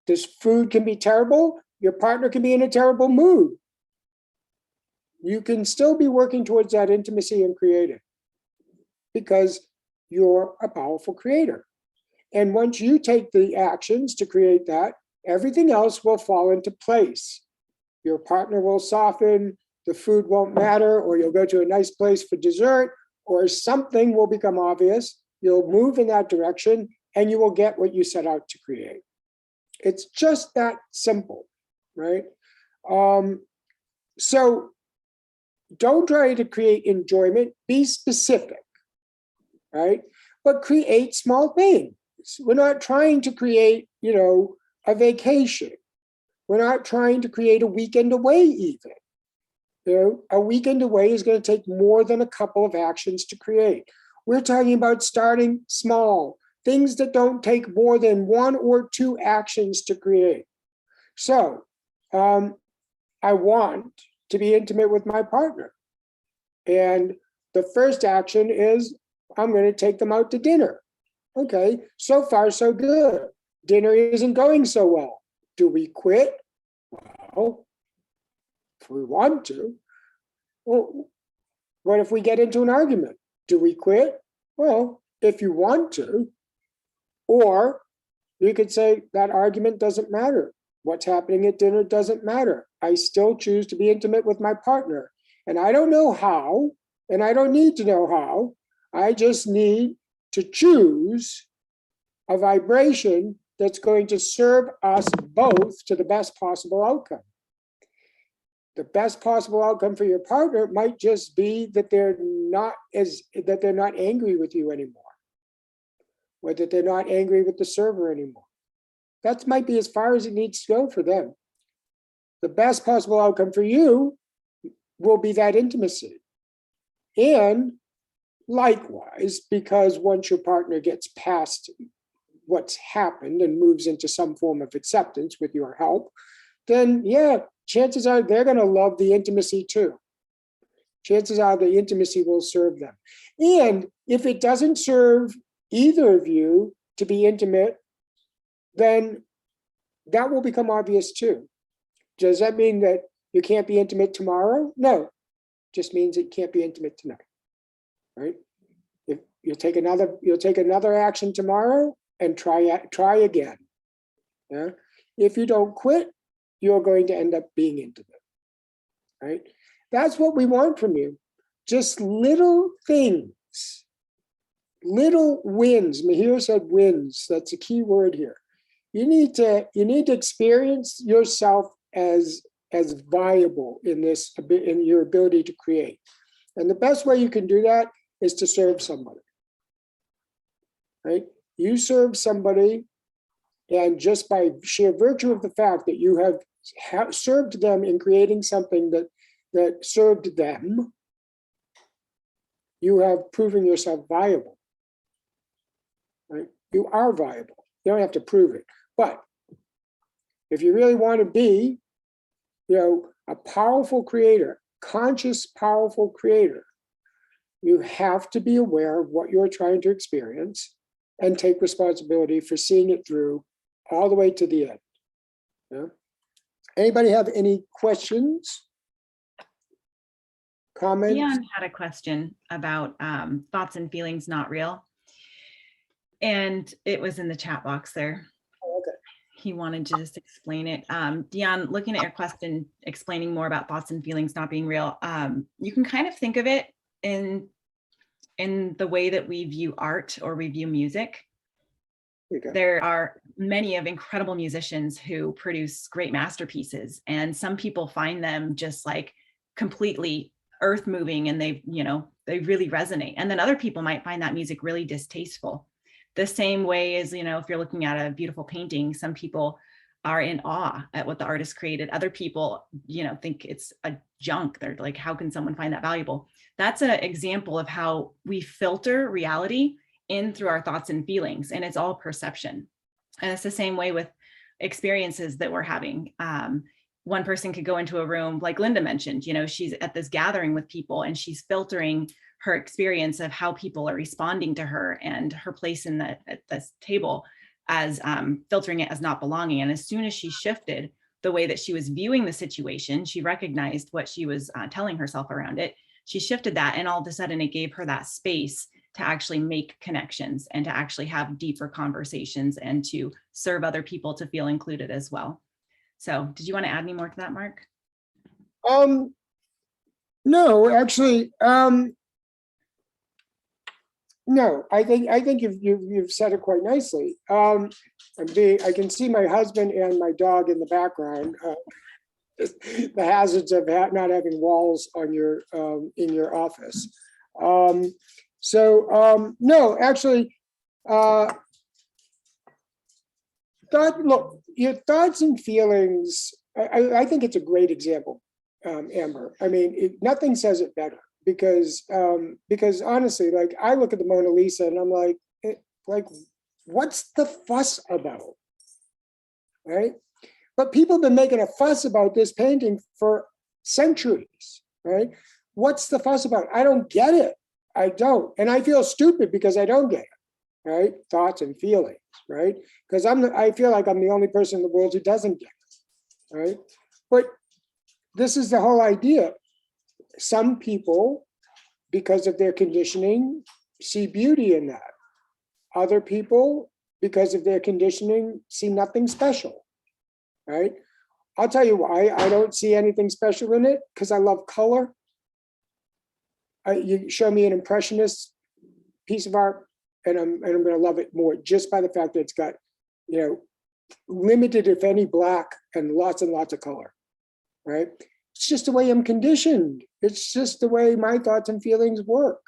This food can be terrible. Your partner can be in a terrible mood. You can still be working towards that intimacy and creating, because you're a powerful creator. And once you take the actions to create that, everything else will fall into place. Your partner will soften, the food won't matter, or you'll go to a nice place for dessert, or something will become obvious. You'll move in that direction, and you will get what you set out to create. It's just that simple, right? So don't try to create enjoyment, be specific, right? But create small things. We're not trying to create, a vacation. We're not trying to create a weekend away even. A weekend away is going to take more than a couple of actions to create. We're talking about starting small, things that don't take more than 1 or 2 actions to create. So I want to be intimate with my partner. And the first action is I'm going to take them out to dinner. Okay, so far so good. Dinner isn't going so well. Do we quit? Well, if we want to. Well, what if we get into an argument? Do we quit? Well, if you want to. Or you could say that argument doesn't matter. What's happening at dinner doesn't matter. I still choose to be intimate with my partner. And I don't know how, and I don't need to know how. I just need to choose a vibration that's going to serve us both to the best possible outcome. The best possible outcome for your partner might just be that they're not angry with you anymore, or that they're not angry with the server anymore. That might be as far as it needs to go for them. The best possible outcome for you will be that intimacy. And likewise, because once your partner gets past what's happened and moves into some form of acceptance with your help, then yeah, chances are they're going to love the intimacy too. Chances are the intimacy will serve them. And if it doesn't serve either of you to be intimate, then that will become obvious too. Does that mean that you can't be intimate tomorrow? No, it just means it can't be intimate tonight, right? If you'll take another action tomorrow and try again. Yeah. If you don't quit, you're going to end up being intimate, right? That's what we want from you. Just little things little wins. Mahir said wins. That's a key word here. You need to experience yourself as viable in your ability to create. And the best way you can do that is to serve somebody, right? You serve somebody, and just by sheer virtue of the fact that you have served them in creating something that served them, you have proven yourself viable, right? You are viable. You don't have to prove it. But if you really want to be, a powerful creator, conscious, powerful creator, you have to be aware of what you're trying to experience and take responsibility for seeing it through all the way to the end. Yeah. Anybody have any questions? Comments? Dion had a question about thoughts and feelings not real. And it was in the chat box there. Oh, okay. He wanted to just explain it. Dion, looking at your question, explaining more about thoughts and feelings not being real, you can kind of think of it in the way that we view art or we view music. There are many of incredible musicians who produce great masterpieces, and some people find them just like completely earth moving, and they really resonate. And then other people might find that music really distasteful. The same way as, if you're looking at a beautiful painting, some people are in awe at what the artist created. Other people, think it's a junk. They're like, how can someone find that valuable? That's an example of how we filter reality in through our thoughts and feelings, and it's all perception. And it's the same way with experiences that we're having. One person could go into a room, like Linda mentioned, she's at this gathering with people and she's filtering her experience of how people are responding to her and her place at this table as filtering it as not belonging. And as soon as she shifted the way that she was viewing the situation, she recognized what she was telling herself around it. She shifted that, and all of a sudden it gave her that space to actually make connections and to actually have deeper conversations and to serve other people to feel included as well. So did you want to add any more to that, Mark? No, actually, no, I think you've said it quite nicely. I can see my husband and my dog in the background. The hazards of not having walls on your in your office. No, actually, look, your thoughts and feelings. I think it's a great example, Amber. I mean, nothing says it better. Because honestly, like, I look at the Mona Lisa and I'm like, what's the fuss about, right? But people have been making a fuss about this painting for centuries, right? What's the fuss about? I don't get it. I don't, and I feel stupid because I don't get it, right? Thoughts and feelings, right? Because I feel like I'm the only person in the world who doesn't get it, right? But this is the whole idea. Some people, because of their conditioning, see beauty in that. Other people, because of their conditioning, see nothing special, right? I'll tell you why I don't see anything special in it, because I love color. You show me an impressionist piece of art, and I'm going to love it more just by the fact that it's got, limited, if any, black and lots of color, right? It's just the way I'm conditioned. It's just the way my thoughts and feelings work,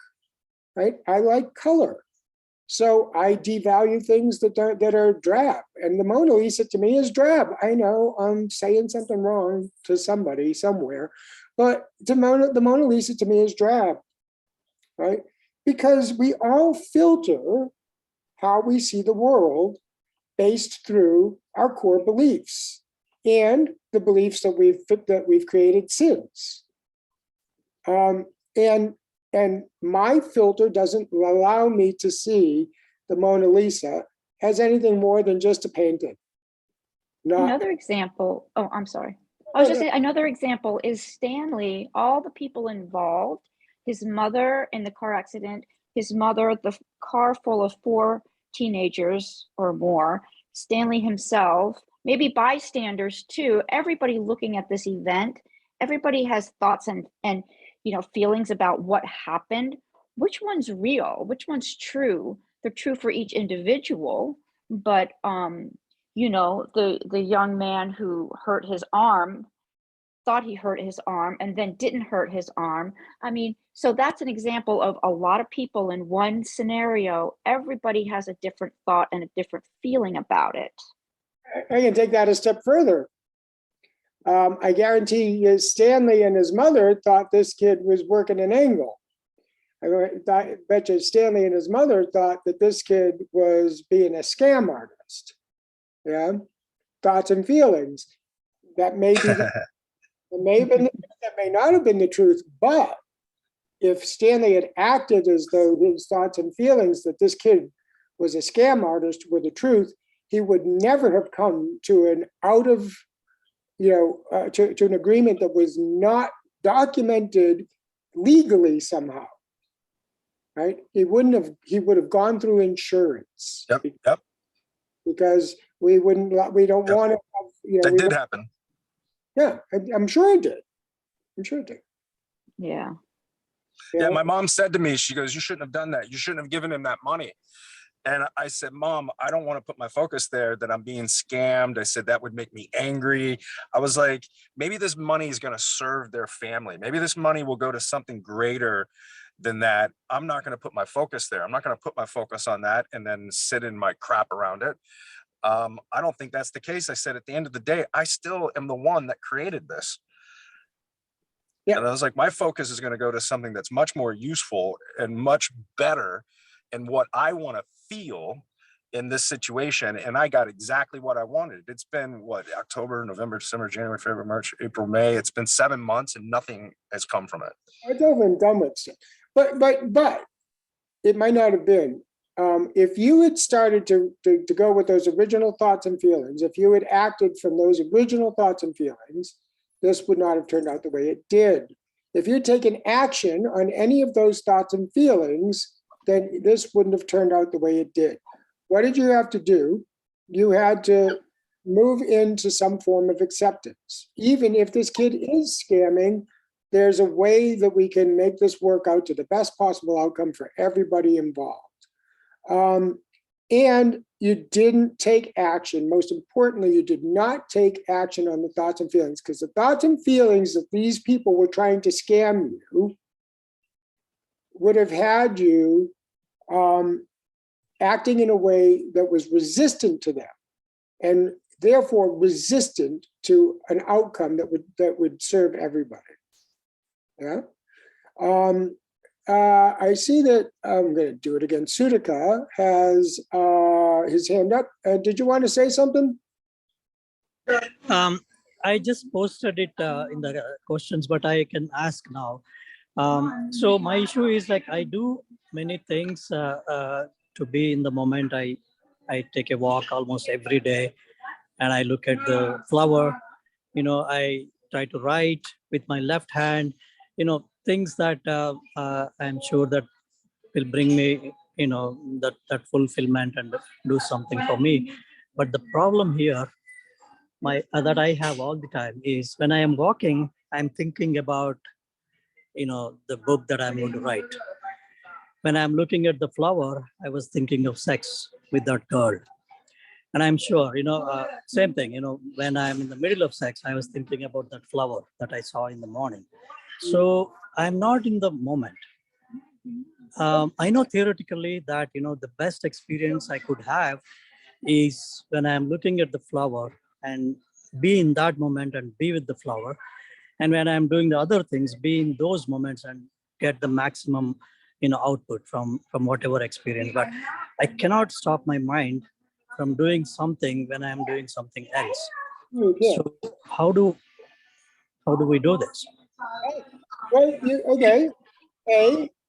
right? I like color. So I devalue things that are drab. And the Mona Lisa to me is drab. I know I'm saying something wrong to somebody somewhere, but the Mona Lisa to me is drab, right? Because we all filter how we see the world based through our core beliefs and the beliefs that we've created since. And my filter doesn't allow me to see the Mona Lisa as anything more than just a painting. Another example, oh, I'm sorry. I was just saying, another example is Stanley, all the people involved, his mother in the car accident, his mother, the car full of 4 teenagers or more, Stanley himself, maybe bystanders too, everybody looking at this event, everybody has thoughts and feelings about what happened. which one's real, which one's true. They're true for each individual, but the young man who hurt his arm thought he hurt his arm and then didn't hurt his arm. I mean, so that's an example of a lot of people in one scenario. Everybody has a different thought and a different feeling about it. I can take that a step further. I guarantee you Stanley and his mother thought this kid was working an angle. I bet you Stanley and his mother thought that this kid was being a scam artist. Yeah, thoughts and feelings. That may be, that may not have been the truth, but if Stanley had acted as though his thoughts and feelings that this kid was a scam artist were the truth, he would never have come to an to an agreement that was not documented legally somehow. Right? He would have gone through insurance. Yep. Because we don't want to. That did happen. Yeah, I'm sure it did. Yeah. Yeah, my mom said to me, she goes, "You shouldn't have done that. You shouldn't have given him that money." And I said, "Mom, I don't want to put my focus there that I'm being scammed." I said, "That would make me angry." I was like, maybe this money is going to serve their family. Maybe this money will go to something greater than that. I'm not going to put my focus there. I'm not going to put my focus on that and then sit in my crap around it. I don't think that's the case. I said, at the end of the day, I still am the one that created this. Yeah. And I was like, my focus is going to go to something that's much more useful and much better in what I want to feel in this situation. And I got exactly what I wanted. It's been October, November, December, January, February, March, April, May. It's been 7 months and nothing has come from it. It's over and done with. But it might not have been. If you had started to go with those original thoughts and feelings, if you had acted from those original thoughts and feelings, this would not have turned out the way it did. If you'd taken action on any of those thoughts and feelings, then this wouldn't have turned out the way it did. What did you have to do? You had to move into some form of acceptance. Even if this kid is scamming, there's a way that we can make this work out to the best possible outcome for everybody involved. And you didn't take action. Most importantly, you did not take action on the thoughts and feelings, because the thoughts and feelings that these people were trying to scam you would have had you acting in a way that was resistant to them, and therefore resistant to an outcome that would serve everybody. Yeah. I see that I'm going to do it again. Sudhika has his hand up. Did you want to say something? I just posted it in the questions, but I can ask now. So my issue is, like, I do many things to be in the moment. I take a walk almost every day, and I look at the flower. I try to write with my left hand. Things that I'm sure that will bring me, that fulfillment and do something for me. But the problem here, that I have all the time, is when I am walking, I'm thinking about, the book that I'm going to write. When I'm looking at the flower, I was thinking of sex with that girl. And I'm sure, same thing, when I'm in the middle of sex, I was thinking about that flower that I saw in the morning. So I'm not in the moment. I know theoretically that, the best experience I could have is when I'm looking at the flower and be in that moment and be with the flower. And when I'm doing the other things, be in those moments and get the maximum, output from whatever experience. But I cannot stop my mind from doing something when I'm doing something else. Okay. So how do we do this? Well,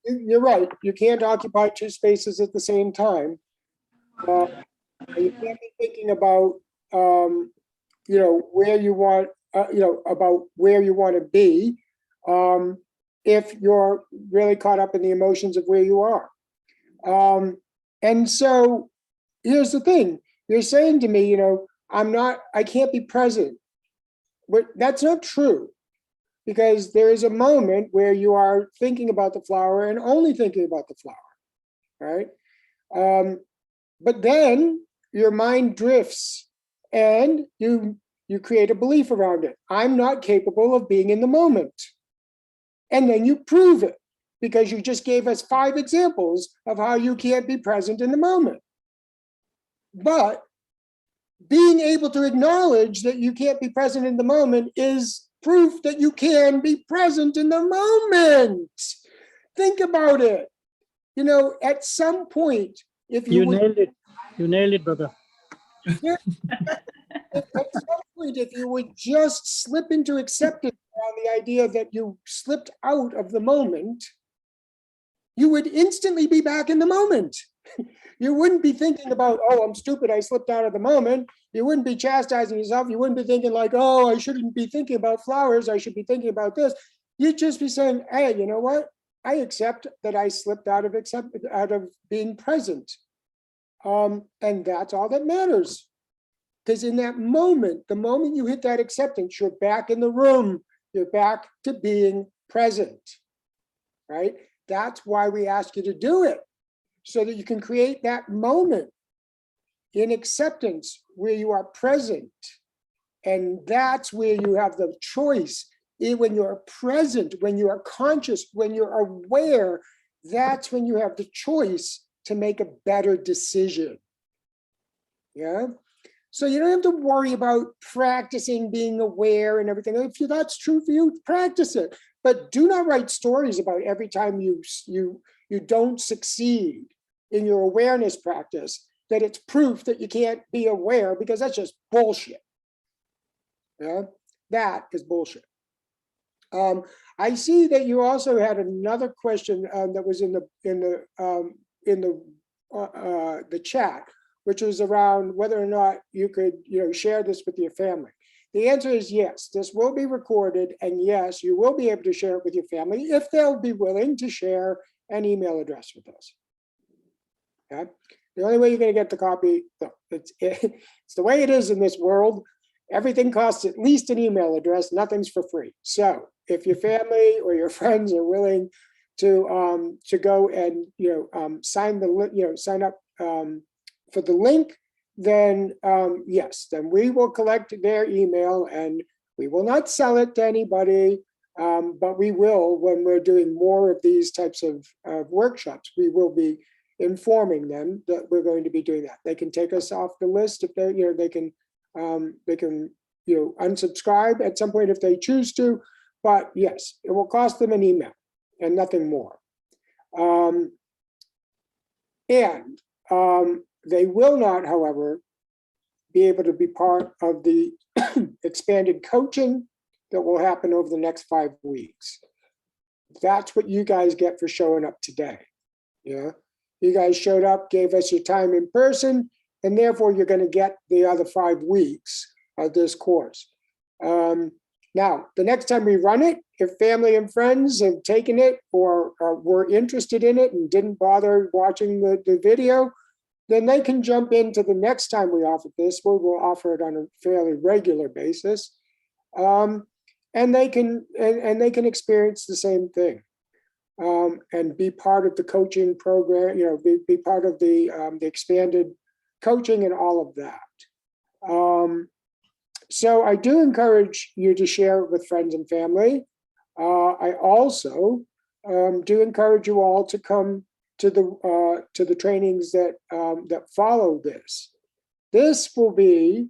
you're right. You can't occupy two spaces at the same time. You can't be thinking about, where you want, about where you want to be, if you're really caught up in the emotions of where you are. And so here's the thing. You're saying to me, I can't be present. But that's not true. because there is a moment where you are thinking about the flower and only thinking about the flower, right? But then your mind drifts and you create a belief around it. I'm not capable of being in the moment. And then you prove it because you just gave us 5 examples of how you can't be present in the moment. But being able to acknowledge that you can't be present in the moment is proof that you can be present in the moment. Think about it. You know, at some point, if you nailed it. You nailed it, brother. Yeah, at some point, if you would just slip into acceptance around the idea that you slipped out of the moment, you would instantly be back in the moment. You wouldn't be thinking about, oh, I'm stupid, I slipped out of the moment. You wouldn't be chastising yourself. You wouldn't be thinking like, oh, I shouldn't be thinking about flowers. I should be thinking about this. You'd just be saying, hey, you know what? I accept that I slipped out of being present. And that's all that matters. Because in that moment, the moment you hit that acceptance, you're back in the room. You're back to being present, right? That's why we ask you to do it, so that you can create that moment in acceptance where you are present. And that's where you have the choice. When you're present, when you are conscious, when you're aware, that's when you have the choice to make a better decision. Yeah. So you don't have to worry about practicing being aware and everything. If that's true for you, practice it. But do not write stories about every time you don't succeed in your awareness practice, that it's proof that you can't be aware, because that's just bullshit. Yeah, that is bullshit. I see that you also had another question that was in the chat, which was around whether or not you could, share this with your family. The answer is yes. This will be recorded, and yes, you will be able to share it with your family if they'll be willing to share an email address with us. Okay. The only way you're going to get the copy, it's the way it is in this world. Everything costs at least an email address. Nothing's for free. So if your family or your friends are willing to go and sign up for the link, then yes, then we will collect their email, and we will not sell it to anybody, but we will, when we're doing more of these types of workshops, we will be informing them that we're going to be doing that. They can take us off the list if they can unsubscribe at some point if they choose to, but yes, it will cost them an email and nothing more. They will not, however, be able to be part of the expanded coaching that will happen over the next 5 weeks. That's what you guys get for showing up today. Yeah, you guys showed up, gave us your time in person, and therefore you're going to get the other 5 weeks of this course. Now, the next time we run it, if family and friends have taken it or were interested in it and didn't bother watching the video, then they can jump into the next time we offer this. We will offer it on a fairly regular basis, and they can experience the same thing, and be part of the coaching program. Be part of the expanded coaching and all of that. So I do encourage you to share it with friends and family. I also do encourage you all to come to the trainings that follow this. This will be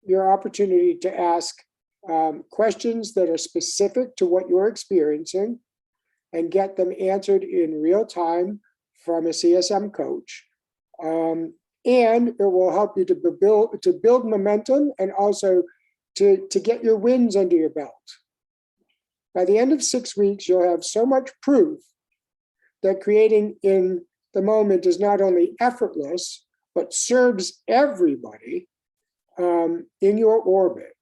your opportunity to ask questions that are specific to what you're experiencing and get them answered in real time from a CSM coach. And it will help you to build momentum and also to get your wins under your belt. By the end of 6 weeks, you'll have so much proof that creating in the moment is not only effortless, but serves everybody in your orbit.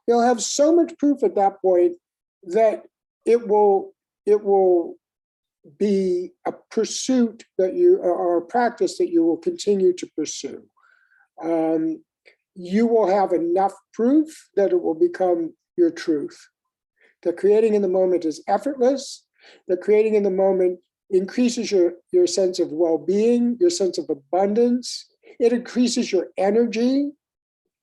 You'll have so much proof at that point that it will be a pursuit or a practice that you will continue to pursue. You will have enough proof that it will become your truth. The creating in the moment is effortless. The creating in the moment increases your sense of well-being, your sense of abundance. It increases your energy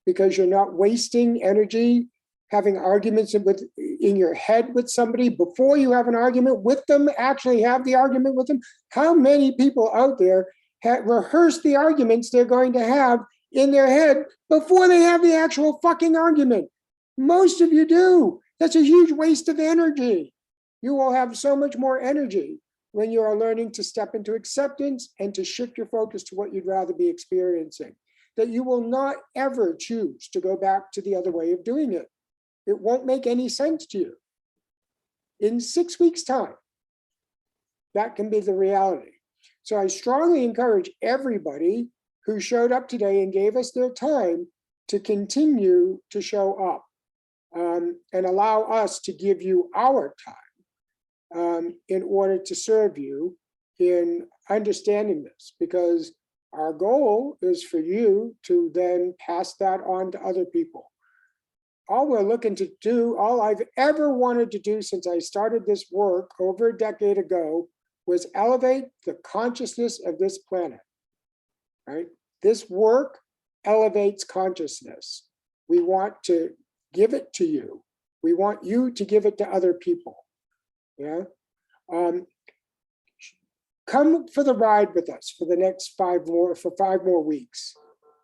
because you're not wasting energy having arguments in your head with somebody before you have an argument with them, actually have the argument with them. How many people out there rehearse the arguments they're going to have in their head before they have the actual fucking argument? Most of you do. That's a huge waste of energy. You will have so much more energy when you are learning to step into acceptance and to shift your focus to what you'd rather be experiencing, that you will not ever choose to go back to the other way of doing it. It won't make any sense to you. In 6 weeks' time, that can be the reality. So I strongly encourage everybody who showed up today and gave us their time to continue to show up and allow us to give you our time in order to serve you in understanding this, because our goal is for you to then pass that on to other people. All we're looking to do, all I've ever wanted to do since I started this work over a decade ago, was elevate the consciousness of this planet, right? This work elevates consciousness. We want to give it to you. We want you to give it to other people, yeah? Come for the ride with us for the next 5 more weeks,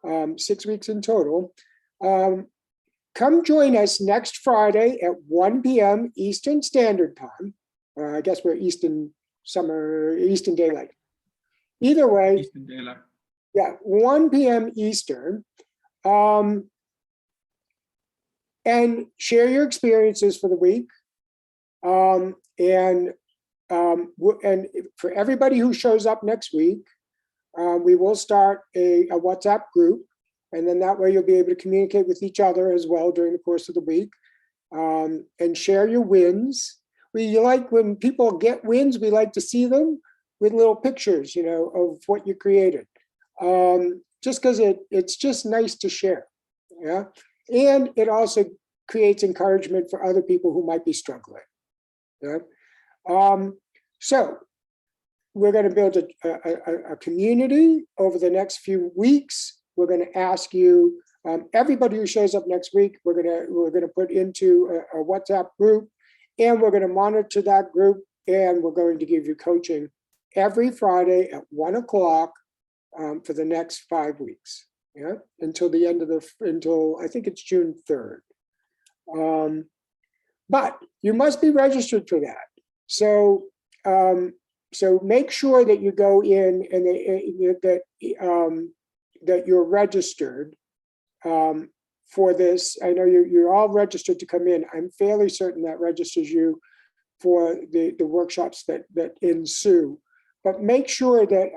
6 weeks in total. Come join us next Friday at 1 p.m. Eastern Standard Time. I guess we're Eastern Daylight. Either way, Eastern Daylight. Yeah, 1 p.m. Eastern. And share your experiences for the week. And for everybody who shows up next week, we will start a WhatsApp group. And then that way you'll be able to communicate with each other as well during the course of the week, and share your wins. When people get wins, we like to see them with little pictures, of what you created. Just because it's just nice to share, yeah. And it also creates encouragement for other people who might be struggling. Yeah. So we're going to build a community over the next few weeks. We're going to ask you, everybody who shows up next week, we're going to put into a WhatsApp group, and we're going to monitor that group, and we're going to give you coaching every Friday at 1 o'clock for the next 5 weeks, yeah, until I think it's June 3rd. But you must be registered for that. So make sure that you go in and that you're registered for this. I know you're all registered to come in. I'm fairly certain that registers you for the workshops that ensue. But make sure that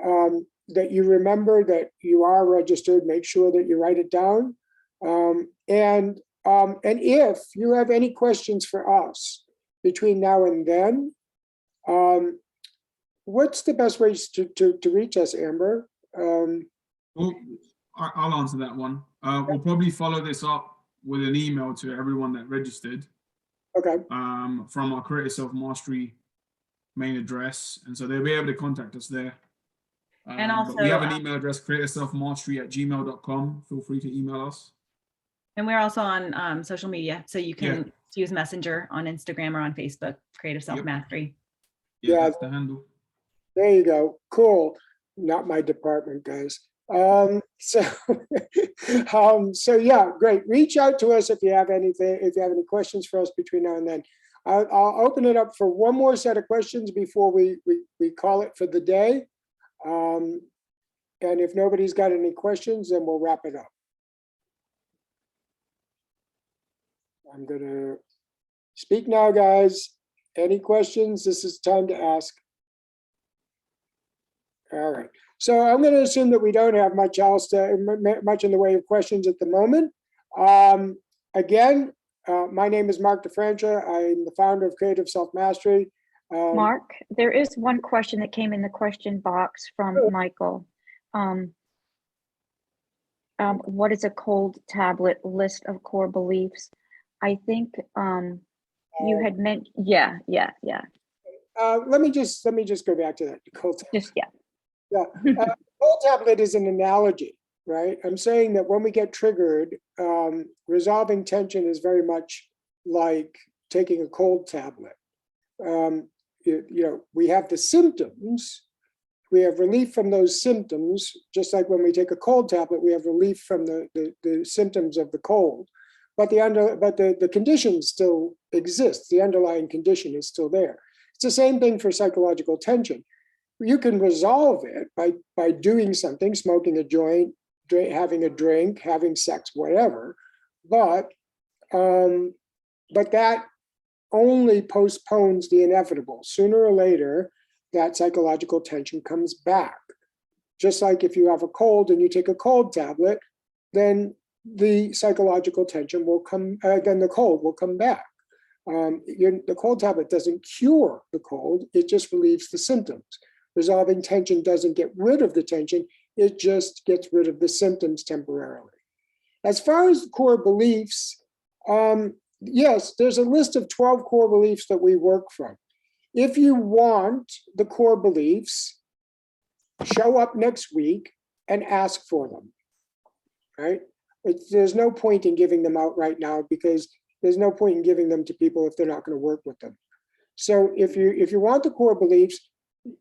that you remember that you are registered. Make sure that you write it down. And if you have any questions for us between now and then, what's the best ways to reach us, Amber? Well, I'll answer that one. We'll probably follow this up with an email to everyone that registered. Okay. From our Creative Self-Mastery main address. And so they'll be able to contact us there. And also, we have an email address, creativeselfmastery@gmail.com. Feel free to email us. And we're also on social media. So you can use Messenger on Instagram or on Facebook, Creative Self-Mastery. Yeah, that's the handle. There you go. Cool. Not my department, guys. So yeah, great. Reach out to us if you have any questions for us between now and then. I'll open it up for one more set of questions before we call it for the day. And if nobody's got any questions, then we'll wrap it up. I'm gonna speak now, guys. Any questions? This is time to ask. All right. So I'm going to assume that we don't have much else much in the way of questions at the moment. Again, my name is Mark DeFrancia. I'm the founder of Creative Self-Mastery. Mark, there is one question that came in the question box from Michael. What is a cold tablet list of core beliefs? I think You had meant, yeah. Let me just go back to that cold tablet. Just, yeah. Yeah, cold tablet is an analogy, right? I'm saying that when we get triggered, resolving tension is very much like taking a cold tablet. We have the symptoms. We have relief from those symptoms, just like when we take a cold tablet, we have relief from the symptoms of the cold. But the condition still exists. The underlying condition is still there. It's the same thing for psychological tension. You can resolve it by doing something, smoking a joint, having a drink, having sex, whatever. But that only postpones the inevitable. Sooner or later, that psychological tension comes back. Just like if you have a cold and you take a cold tablet, then the psychological tension will come, then the cold will come back. The cold tablet doesn't cure the cold, it just relieves the symptoms. Resolving tension doesn't get rid of the tension, it just gets rid of the symptoms temporarily. As far as core beliefs, yes, there's a list of 12 core beliefs that we work from. If you want the core beliefs, show up next week and ask for them, right? There's no point in giving them out right now because there's no point in giving them to people if they're not going to work with them. So if you want the core beliefs,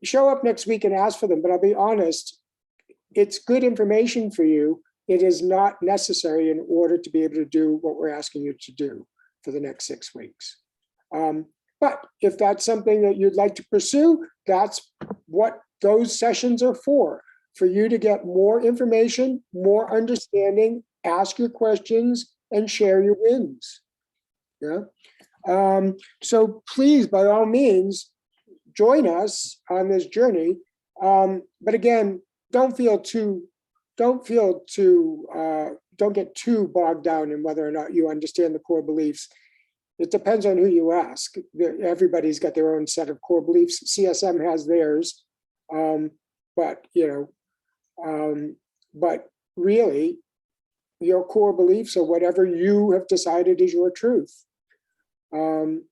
show up next week and ask for them. But I'll be honest, it's good information for you. It is not necessary in order to be able to do what we're asking you to do for the next 6 weeks. But if that's something that you'd like to pursue, that's what those sessions are for you to get more information, more understanding, ask your questions, and share your wins. Yeah. So please, by all means, join us on this journey. But again, don't get too bogged down in whether or not you understand the core beliefs. It depends on who you ask. Everybody's got their own set of core beliefs. CSM has theirs, but really, your core beliefs are whatever you have decided is your truth. And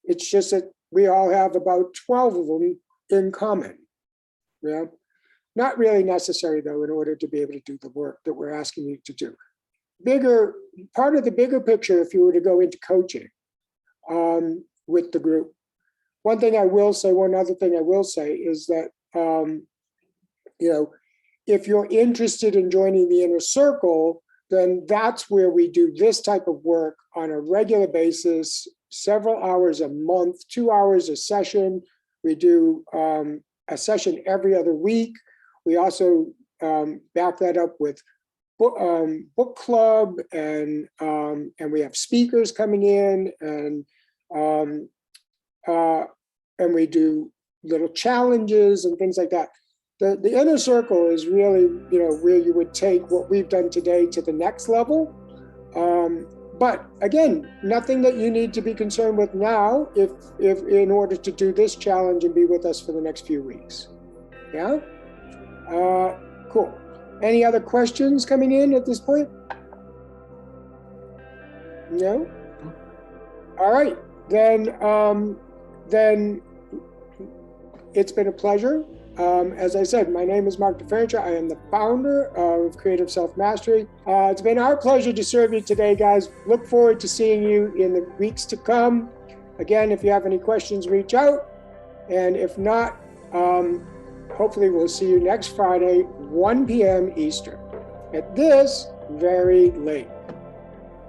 it's just that we all have about 12 of them in common. Yeah, not really necessary though, in order to be able to do the work that we're asking you to do. Part of the bigger picture, if you were to go into coaching with the group, one other thing I will say is that, if you're interested in joining the inner circle, then that's where we do this type of work on a regular basis, several hours a month, 2 hours a session. We do a session every other week. We also back that up with book club, and we have speakers coming in, and we do little challenges and things like that. The inner circle is really, where you would take what we've done today to the next level. But again, nothing that you need to be concerned with now if in order to do this challenge and be with us for the next few weeks. Yeah? Cool. Any other questions coming in at this point? No? All right, then it's been a pleasure. As I said, my name is Mark DeFrancha. I am the founder of Creative Self-Mastery. It's been our pleasure to serve you today, guys. Look forward to seeing you in the weeks to come. Again, if you have any questions, reach out. And if not, hopefully we'll see you next Friday, 1 p.m. Eastern, at this very late.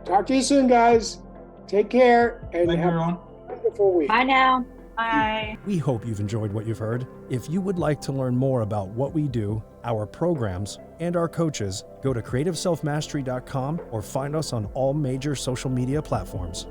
Talk to you soon, guys. Take care and have a wonderful week. Bye now. Bye. We hope you've enjoyed what you've heard. If you would like to learn more about what we do, our programs, and our coaches, go to creativeselfmastery.com or find us on all major social media platforms.